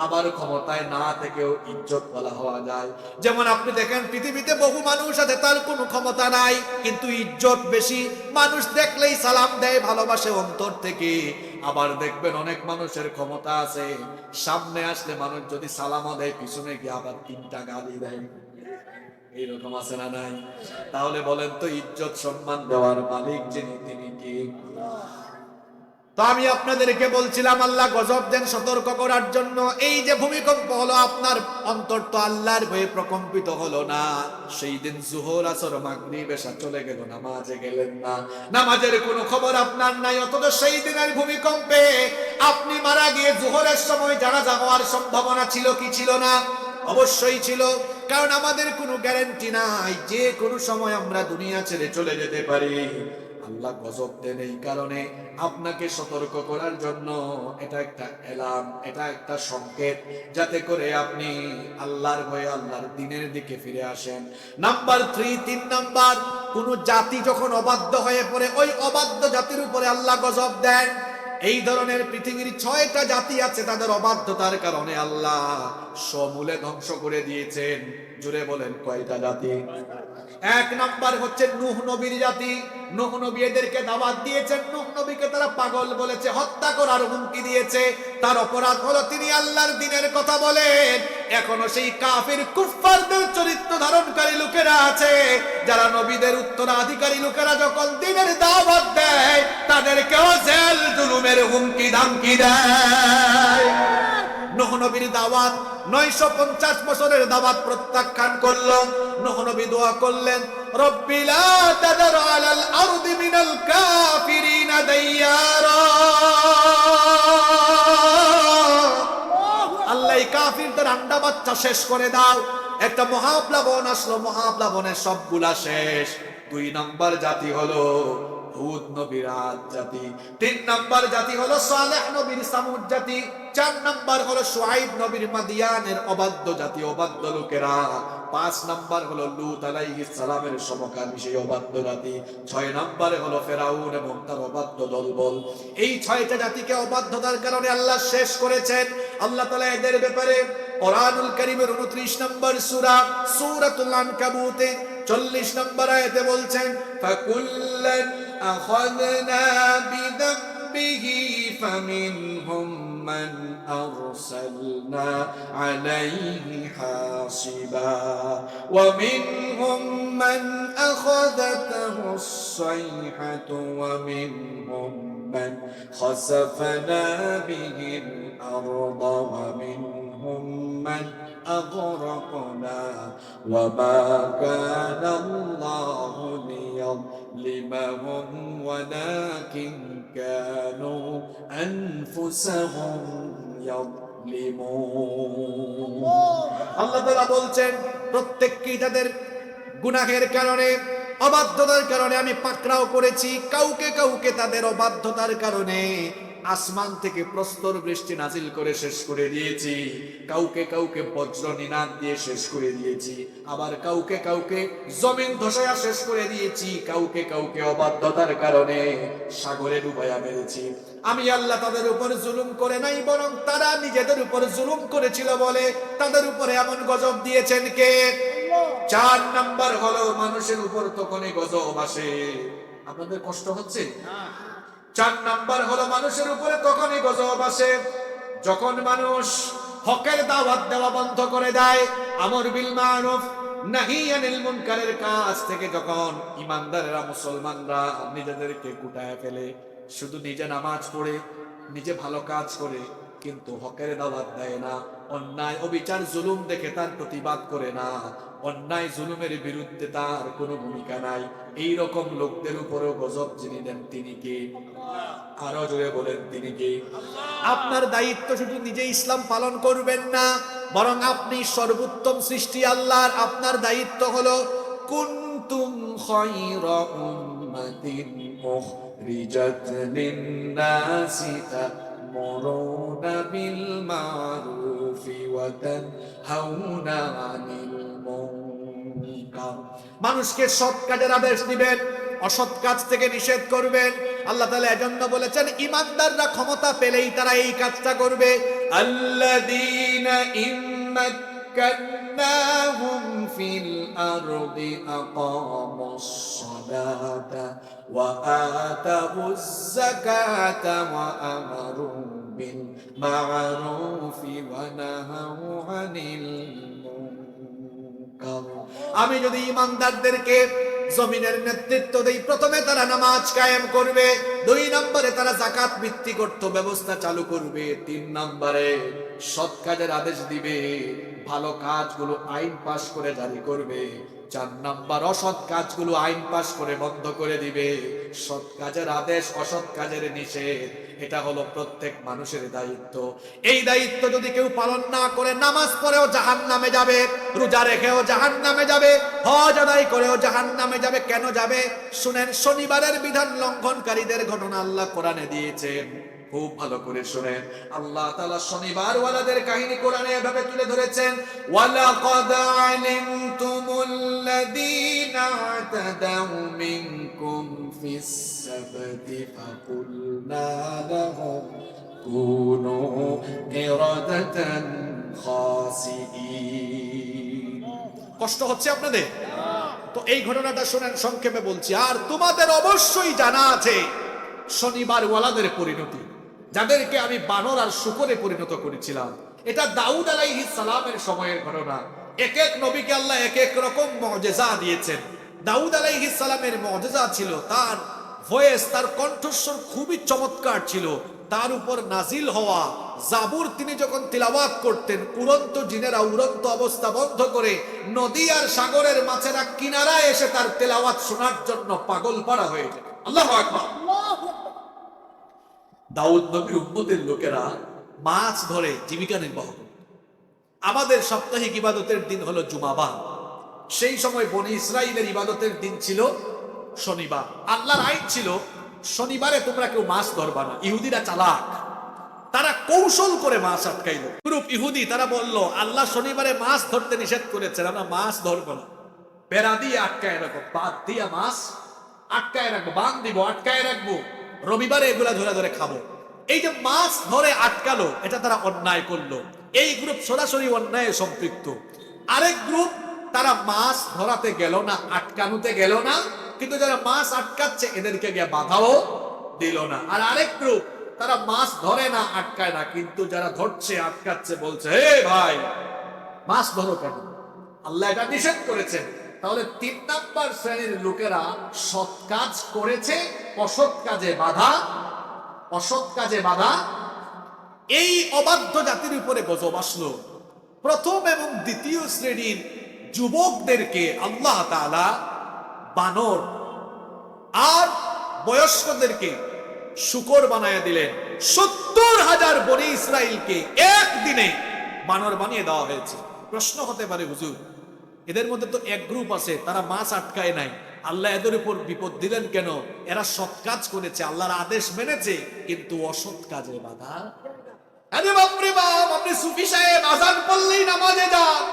আবার ক্ষমতায় না থেকেও ইজ্জত বলা হওয়া যায়। যেমন আপনি দেখেন, পৃথিবীতে বহু মানুষ আছে তার কোনো ক্ষমতা নাই, কিন্তু ইজ্জত বেশি। মানুষ দেখলেই সালাম দেয়, ভালোবাসে অন্তর থেকে। আবার দেখবেন অনেক মানুষের ক্ষমতা আছে, সামনে আসলে মানুষ যদি সালামও দেয়, পিছনে গিয়ে আবার 3টা গালি দেয়। এইরকম আছে না নাই? তাহলে বলেন তো, ইজ্জত সম্মান দেওয়ার মালিক যিনি, তিনি কি? তো আমি আপনাদেরকে বলছিলাম, আল্লাহ গজব দেন সতর্ক করার জন্য। এই যে ভূমিকম্প হলো, আপনার অন্তর তো আল্লাহর ভয়ে প্রকম্পিত হলো না? সেই দিন জোহর, আসর, মাগরিব, এশা চলে গেল, নামাজে গেলেন না, নামাজের কোনো খবর আপনার নাই। অথচ সেই দিনের ভূমিকম্পে আপনি মারা গিয়ে জোহরের সময় জানাজা হওয়ার সম্ভাবনা ছিল কি ছিল না? অবশ্যই ছিল। কারণ আমাদের কোনো গ্যারান্টি নাই, যে কোনো সময় আমরা দুনিয়া ছেড়ে চলে যেতে পারি। আল্লাহ গজব দেন এই কারণে, আপনাকে সতর্ক করার জন্য। এটা একটা এলাম, এটা একটা সংকেত, যাতে করে আপনি আল্লাহর ভয়ে আল্লাহর দ্বীনের দিকে ফিরে আসেন। নাম্বার 3, 3 নাম্বার, কোন জাতি যখন অবাধ্য হয়ে পড়ে, ওই অবাধ্য জাতির উপরে আল্লাহ গজব দেন। এই ধরনের পৃথিবীর 6টা জাতি আছে, তাদের অবাধ্যতার কারণে আল্লাহ সমূলে ধ্বংস করে দিয়েছেন। জুড়ে বলেন, কয়টা জাতি? 1 নাম্বার হচ্ছে নূহ নবীর জাতি। নূহ নবী এদেরকে দাওয়াত দিয়েছেন, নূহ নবীকে তারা পাগল বলেছে, হত্যা করার হুমকি দিয়েছে। তার অপরাধ হলো তিনি আল্লাহর দ্বীনের কথা বলেন। এখনো সেই কাফির কুফফারদের চরিত্র ধারণকারী লোকেরা আছে, যারা নবীদের উত্তরাধিকারী লোকেরা যখন দ্বীনের দাওয়াত দেয় তাদেরকেও জেল জুলুমের হুমকি ধামকি দেয়। নূহ নবীর দাওয়াত 950 বছরের দাওয়াত প্রত্যাখ্যান করলো। নূহ নবী দোয়া করলেন, রব্বি লা তাদার আলাল আরদি মিনাল কাফিরিনা দাইয়ারা। আল্লাহ এই কাফিরদের আন্ডা বাচ্চা শেষ করে দাও। একটা মহাপ্লাবন আসলো, মহাপ্লাবনের সবগুলা শেষ। 2 নম্বর জাতি হলো হুদ নবীর আদ জাতি, 3 নম্বর জাতি হলো সালেহ নবীর সামুদ জাতি, 4 নম্বর হলো শুআইব নবীর মাদিয়ানের অবাধ্য জাতি, অবাধ্য লোকেরা, 5 নম্বর হলো লূত আলাইহিস সালামের সমকামী সেই অবাধ্য জাতি, 6 নম্বরে হলো ফেরাউন এবং তার অবাধ্য দলবল। এই 6টা জাতিকে অবাধ্যতার কারণে আল্লাহ শেষ করেছেন। আল্লাহ তাআলা এদের ব্যাপারে কোরআনুল কারীমের 29 নম্বর সূরা সূরাতুল আনকাবুতে 40 নম্বর আয়াতে বলছেন, ফাকুল্লান আখাযনা বিযামবিহি ফামিনহুম মান আরসালনা আলাইহি হাসিবা ওয়া মিনহুম মান আখাযাতাহুস সাইহাতু ওয়া মিনহুম মান খাসাফনা বিহিল আরদা ওয়া মিনহুম মান أغرقنا وما كان الله ليظلمهم ولكن كانوا أنفسهم يظلمون। আল্লাহ তাআলা বলছেন প্রত্যেককেই তাদের গুনাহের কারণে, অবাধ্যতার কারণে আমি পাকড়াও করেছি। কাউকে কাউকে তাদের অবাধ্যতার কারণে আসমান থেকে প্রস্তর বৃষ্টি নাজিল করে শেষ করে দিয়েছি, কাউকে কাউকে বজ্র নিনাদ দিয়ে শেষ করে দিয়েছি, আবার কাউকে কাউকে জমিন ধসায়া শেষ করে দিয়েছি, কাউকে কাউকে অবাধ্যতার কারণে সাগরে ডুবাইয়া মেরেছি। আমি আল্লাহ তাদের উপর জুলুম করে নাই, বরং তারা নিজেদের উপর জুলুম করেছিল বলে তাদের উপরে এমন গজব দিয়েছেন কে? 4 নাম্বার হলো মানুষের উপর তখনই গজব আসে। আপনাদের কষ্ট হচ্ছে? 4 নাম্বার হলো মানুষের উপরে তখনই গজব আসে যখন মানুষ হকের দাওয়াত দেওয়া বন্ধ করে দেয়, আমর বিল মারুফ নাহি আনিল মুনকারের কাজ থেকে যখন ইমানদারেরা, মুসলমানরা নিজেদেরকে গুটায় ফেলে, শুধু নিজে নামাজ পড়ে, নিজে ভালো কাজ করে, কিন্তু হকের দাওয়াত দেয় না, অন্যায় অবিচার জুলুম দেখে তার প্রতিবাদ করে না, অন্যায় জুলুমের বিরুদ্ধে তার কোনো ভূমিকা নাই, এই রকম লোকদের উপরেও গজব যিনি দেন তিনি কে? আরো জোরে বলেন তিনি কে? আপনার দায়িত্ব শুধু নিজে ইসলাম পালন করবেন না, বরং আপনি সর্বোত্তম সৃষ্টি আল্লাহর। আপনার দায়িত্ব হলো কুনতুম খায়রা উম্মাতিন উখরিজাত লিন-নাসি তা'মুরুনা বিল মা'রুফি ওয়া তানহাউনা আনিল মুনকার। মানুষকে সৎ কাজের আদেশ দিবেন, অসৎ কাজ থেকে নিষেধ করবেন। আল্লাহ তাআলা এজন্য বলেছেন ঈমানদাররা ক্ষমতা পেলেই তারা এই কাজটা করবে। আল্লাযীনা ইম্মাক্কান্নাহুম ফিল আরদি আকামুস সালাতা ওয়া আতাবুজ যাকাতা ওয়া আমারু বিল মা'রুফি ওয়া নাহাউ আনিল মুনকার। আমি যদি ঈমানদারদেরকে জমিনের নেতৃত্ব দেই, প্রথমে তারা নামাজ কায়েম করবে, 2 নম্বরে তারা যাকাত ভিত্তিক অর্থ ব্যবস্থা চালু করবে, 3 নম্বরে সৎ কাজের আদেশ দিবে, ভালো কাজগুলো আইন পাশ করে জারি করবে, 4 নম্বর অসৎ কাজগুলো আইন পাশ করে বন্ধ করে দিবে। সৎ কাজের আদেশ, অসৎ কাজের নিষেধ, এটা হলো প্রত্যেক মানুষের দায়িত্ব। এই দায়িত্ব যদি কেউ পালন না করে, নামাজ পড়েও জাহান্নামে যাবে, রোজা রেখেও জাহান্নামে যাবে, হজ আদায় করেও জাহান্নামে যাবে। কেন যাবে? শুনেন, শনিবারের বিধান লঙ্ঘনকারীদের ঘটনা আল্লাহ কোরআনে দিয়েছেন, খুব ভালো করে শুনেন। আল্লাহ তাআলা শনিবার ওয়ালাদের কাহিনী কোরআনে এভাবে তুলে ধরেছেন, ওয়ালাকাদ আলিমতুমুল্লাযীনা আতাদাউ মিনকুম ফিস সাবতি ফাকুলনা লাহুম কুনু কিরাদাতান খাসিঈন। কষ্ট হচ্ছে আপনাদের? তো এই ঘটনাটা শুনেন, সংক্ষেপে বলছি। আর তোমাদের অবশ্যই জানা আছে শনিবার ওয়ালাদের পরিণতি, যাদেরকে আমি বানর আর শূকরে পরিণত করেছিলাম। এটা দাউদ আলাইহিস সালামের সময়ের ঘটনা। এক এক নবীকে আল্লাহ এক এক রকম মুজিজা দিয়েছেন। দাউদ আলাইহিস সালামের মুজিজা ছিল তার ভয়েস, তার কণ্ঠস্বর খুবই চমৎকার ছিল। তার উপর নাজিল হওয়া জাবুর তিনি যখন তিলাওয়াত করতেন, উড়ন্ত জিনেরা উড়ন্ত অবস্থা বন্ধ করে নদী আর সাগরের মাছেরা কিনারায় এসে তার তেলাওয়াত শোনার জন্য পাগল পাড়া হয়ে যায়। আল্লাহু আকবার। দাউদ নবীর উম্মতের লোকেরা মাছ ধরে জীবিকা নির্বাহ করে। আমাদের সাপ্তাহিক ইবাদতের দিন হলো জুমাবার। সেই সময় বনি ইসরাইলের ইবাদতের দিন ছিল শনিবার। আল্লাহর আইন ছিল শনিবারে তোমরা কেউ মাছ ধরবা না। ইহুদিরা চালাক, তারা কৌশল করে মাছ আটকাইল। গ্রুপ ইহুদি তারা বলল আল্লাহ শনিবারে মাছ ধরতে নিষেধ করেছেন, আমরা মাছ ধরবো না। বেড়া দিয়ে আটকায় রাখবো, বাদ দিয়া মাছ আটকায় রাখবো, বান দিব আটকায় রাখবো, রবিবারে এগুলা ধরে ধরে খাবো। এই যে মাছ ধরে আটকালো, এটা তারা অন্যায় করলো। এই গ্রুপ সরাসরি অন্যায়ে সম্পৃক্ত। আরেক গ্রুপ তারা মাছ ধরাতে গেল না, আটকানোতে গেল না, কিন্তু যারা মাছ আটকাচ্ছে এদেরকে গিয়ে বাধাও দিল না। আর আরেক গ্রুপ তারা মাছ ধরে না, আটকায় না, কিন্তু যারা ধরছে আটকাচ্ছে বলছে হে ভাই মাছ ধরো কেন, আল্লাহ এটা নিষেধ করেছেন। তাহলে 3 নাম্বার শ্রেণীর লোকেরা সৎ কাজ করেছে, অসৎ কাজে বাধা, অসৎ কাজে বাধা। এই অবাধ্য জাতির উপরে গজব আসলো। প্রথম এবং দ্বিতীয় শ্রেণীর যুবকদেরকে আল্লাহ তাআলা বানর আর বয়স্কদেরকে শূকর বানায় দিলেন। 70,000 বনি ইসরাইলকে একদিনে বানর বানিয়ে দেওয়া হয়েছে। প্রশ্ন হতে পারে হুজুর, এদের মধ্যে তো এক গ্রুপ আছে তারা মাছ আটকায় নাই, আল্লাহ এদের উপর বিপদ দিলেন কেন? এরা সৎ কাজ করেছে, আল্লাহর আদেশ মেনেছে, কিন্তু অসৎ কাজে বাধা। আরে বাপ রে বাপ, আপনি সুফি সাহেব আযান পড়লেই নামাজে যান,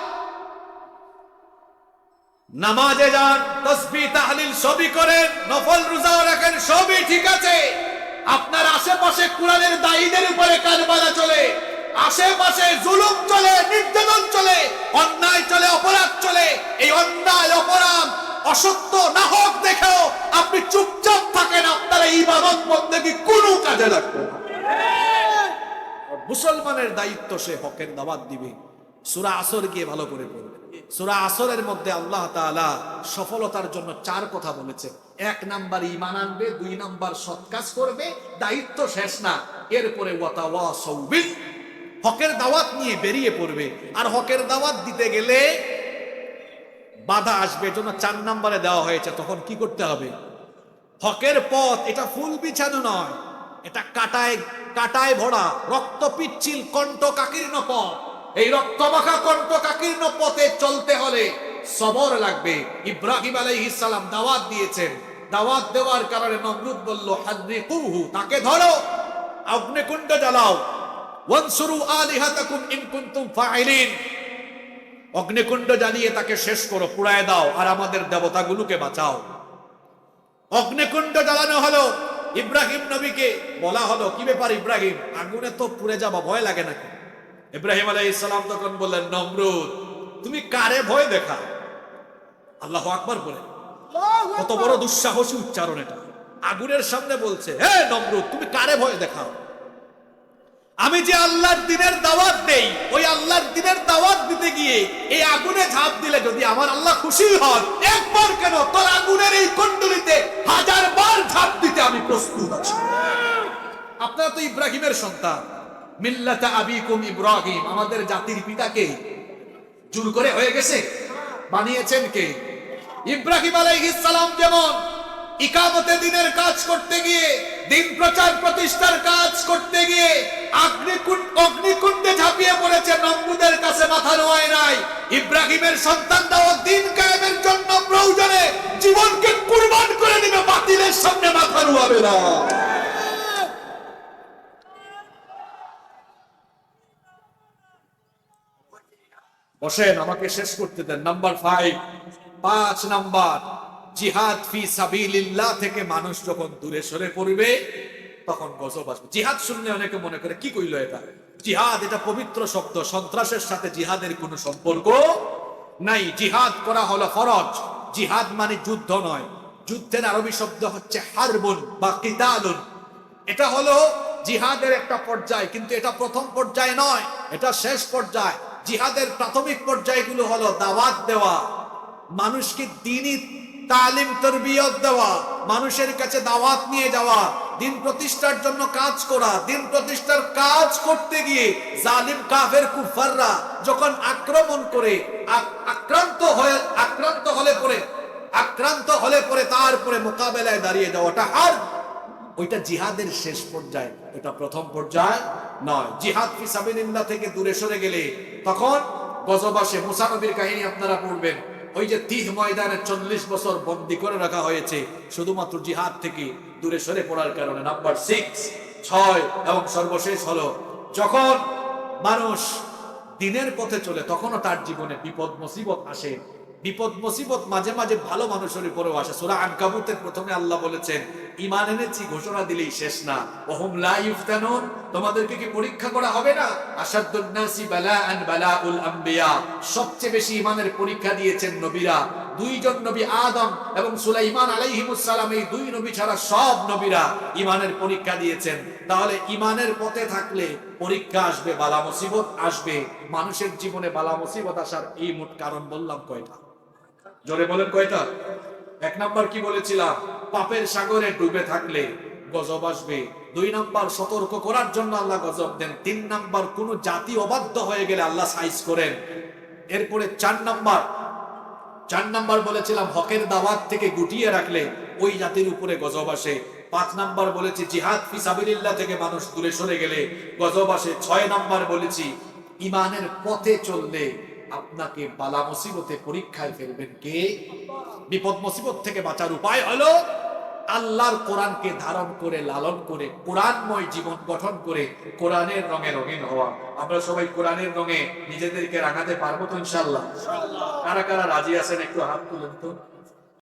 নামাজে যান, তাসবিহ তাহলিল সবই করেন, নফল রোজাও রাখেন, সবই ঠিক আছে। আপনার আশেপাশে কোরআনের দায়ীদের উপরে কারবালা চলে, আশেপাশে জুলুম চলে, নির্যাতন চলে, অন্যায় চলে, অপরাধ চলে। এই অন্যায় অপরাধ অসত্য না হোক দেখেও আপনি চুপচাপ থাকেন, আপনার এই ইবাদত বন্দেগী কোনো কাজে লাগবে না। মুসলমানের দায়িত্ব সে হকের দাওয়াত দিবে। সূরা আসর গিয়ে ভালো করে পড়বে। সূরা আসরের মধ্যে আল্লাহ তাআলা সফলতার জন্য 4 কথা বলেছে। 1 নাম্বার ঈমান আনবে, 2 নাম্বার সৎ কাজ করবে, দায়িত্ব শেষ না, এরপরে ওয়াতাওয়াসাউ বিল, হকের দাওয়াত নিয়ে বেরিয়ে পড়বে। আর হকের দাওয়াত দিতে গেলে বাধা আসবে, জন্য 4 নাম্বারে দেওয়া হয়েছে। তখন কি করতে হবে? হকের পথ এটা ফুল বিছানো নয়, এটা কাটায় কাটায় ভরা, রক্ত পিচ্ছিল কণ্টকাকীর্ণ পথ। এই রক্তমাখা কণ্টকাকীর্ণ পথে চলতে হলে সবর লাগবে। ইব্রাহিম আলাইহিস সালাম দাওয়াত দিয়েছেন, দাওয়াত দেওয়ার কারণে নমরুদ বলল হাররিকুহু, তাকে ধরো, অগ্নিকুণ্ড জ্বালাও, ওয়ানসুরু আলিহাতাকুম ইন কুনতুম ফাইলিন, অগ্নিকুণ্ড জ্বালিয়ে তাকে শেষ করো, পুড়ায় দাও, আর আমাদের দেবতাগুলোকে বাঁচাও। অগ্নিকুণ্ড জ্বালানো হলো। ইব্রাহিম নবীকে বলা হলো কি ব্যাপার ইব্রাহিম, আগুনে তো পুড়ে যাবা, ভয় লাগে নাকি? ইব্রাহিম আলাইহিস সালাম তখন বললেন নমরুদ তুমি কারে ভয় দেখাও? আল্লাহু আকবার বলে, কত বড় দুঃসাহসী উচ্চারণ এটা। আগুনের সামনে বলছে হে নমরুদ তুমি কারে ভয় দেখাও? আমি যে আল্লাহর দ্বীনের দাওয়াত দেই, ওই আল্লাহর দ্বীনের দাওয়াত দিতে গিয়ে এই আগুনে ঝাঁপ দিলে যদি আমার আল্লাহ খুশি হন, একবার কেন তোর আগুনের এই কুণ্ডলিতে 1000 বার ঝাঁপ দিতে আমি প্রস্তুত আছি। আপনারা তো ইব্রাহিমের সন্তান, মিল্লাতা আবিকুম ইব্রাহিম, আমাদের জাতির পিতাকে জোর করে হয়ে গেছে, বানিয়েছেন কে? ইব্রাহিম আলাইহিস সালাম যেমন ইকামতে দ্বীনের কাজ করতে গিয়ে, দ্বীন প্রচার প্রতিষ্ঠার কাজ করতে গিয়ে অগ্নিকুণ্ডে ঝাঁপিয়ে পড়েছে, নমরুদের কাছে মাথা নোয়ায় নাই। ইব্রাহিমের সন্তানরাও দ্বীন কায়েমের জন্য প্রয়োজনে জীবনকে কুরবান করে দিবে, বাতিলের সামনে মাথা নোয়াবে না। বসেন, আমাকে শেষ করতে দেন। নাম্বার 5 নাম্বার, জিহাদ ফি সাবিলিল্লাহ থেকে মানুষ যখন দূরে সরে পড়বে তখন গজব আসবে। জিহাদ শুনলে অনেকে মনে করে কি কইলো এটা, জিহাদ এটা পবিত্র শব্দ, সন্ত্রাসের সাথে জিহাদের কোনো সম্পর্ক নাই। জিহাদ করা হলো ফরজ। জিহাদ মানে যুদ্ধ নয়, যুদ্ধের আরবি শব্দ হচ্ছে হারবুন বা কিতালুন। এটা হলো জিহাদের একটা পর্যায়, কিন্তু এটা প্রথম পর্যায় নয়, এটা শেষ পর্যায়। জিহাদের প্রাথমিক পর্যায়গুলো হলো দাওয়াত দেওয়া, মানুষকে দ্বীনি তালিম তরবিয়ত দেওয়া, মানুষের কাছে দাওয়াত নিয়ে যাওয়া, দিন প্রতিষ্ঠার জন্য কাজ করা। দিন প্রতিষ্ঠার কাজ করতে গিয়ে জালিম কাফের কুফাররা যখন আক্রমণ করে আক্রান্ত হলে পরে তারপরে মোকাবেলায় দাঁড়িয়ে যাওয়াটা আর ওইটা জিহাদের শেষ পর্যায়, এটা প্রথম পর্যায় নয়। জিহাদ ফি সাবিলিল্লাহ থেকে দূরে সরে গেলে তখন গজব আসে। মুসা নবীর কাহিনী আপনারা পড়বেন, ওই যে তিহ ময়দানে 40 বছর বন্দী করে রাখা হয়েছে শুধুমাত্র জিহাদ থেকে দূরে সরে পড়ার কারণে। নাম্বার 6 এবং সর্বশেষ হলো যখন মানুষ দিনের পথে চলে তখনও তার জীবনে বিপদ মুসিবত আসে। বিপদ মুসিবত মাঝে মাঝে ভালো মানুষের উপরেও আসে। সূরা আনকাবুতের প্রথমে আল্লাহ বলেছেন ঈমান এনেছি ঘোষণা দিলেই শেষ না, ওহুম লা ইফতানুন, তোমাদেরকে কি পরীক্ষা করা হবে না? আশাদ্দুন নাসি বালাআন বালাউল আম্বিয়া, সবচেয়ে বেশি ঈমানের পরীক্ষা দিয়েছেন নবীরা। দুইজন নবী আদম এবং সুলাইমান আলাইহিমুস সালাম, এই দুই নবী ছাড়া সব নবীরা ঈমানের পরীক্ষা দিয়েছেন। তাহলে ঈমানের পথে থাকলে পরীক্ষা আসবে, বালা মুসিবত আসবে। মানুষের জীবনে বালা মুসিবত আসার এই মোট কারণ বললাম কয়টা? জোরে বলেন কয়টা? 1 নাম্বার কি বলেছিলাম? পাপের সাগরে ডুবে থাকলে গজব আসবে। 2 নাম্বার সতর্ক করার জন্য আল্লাহ গজব দেন। 3 নাম্বার কোন জাতি অবাধ্য হয়ে গেলে আল্লাহ সাইজ করেন। এরপরে 4 নাম্বার বলেছিলাম হকের দাওয়াত থেকে গুটিয়ে রাখলে ওই জাতির উপরে গজব আসে। 5 নাম্বার বলেছি জিহাদ ফি সাবিলিল্লাহ থেকে মানুষ দূরে সরে গেলে গজব আসে। 6 নাম্বার বলেছি ঈমানের পথে চললে আপনাকে বালা মুসিবতে পরীক্ষায় ফেলবেন কে? বিপদ মুসিবত থেকে বাঁচার উপায় হলো আল্লাহর কোরআনকে ধারণ করে লালন করে কোরআনময় জীবন গঠন করে কোরআনের রঙে রঙিন হওয়া। আমরা সবাই কোরআনের রঙে নিজেদেরকে রাঙাতে পারবো তো ইনশাআল্লাহ? কারা কারা রাজি আছেন একটু হাত তুলেন তো।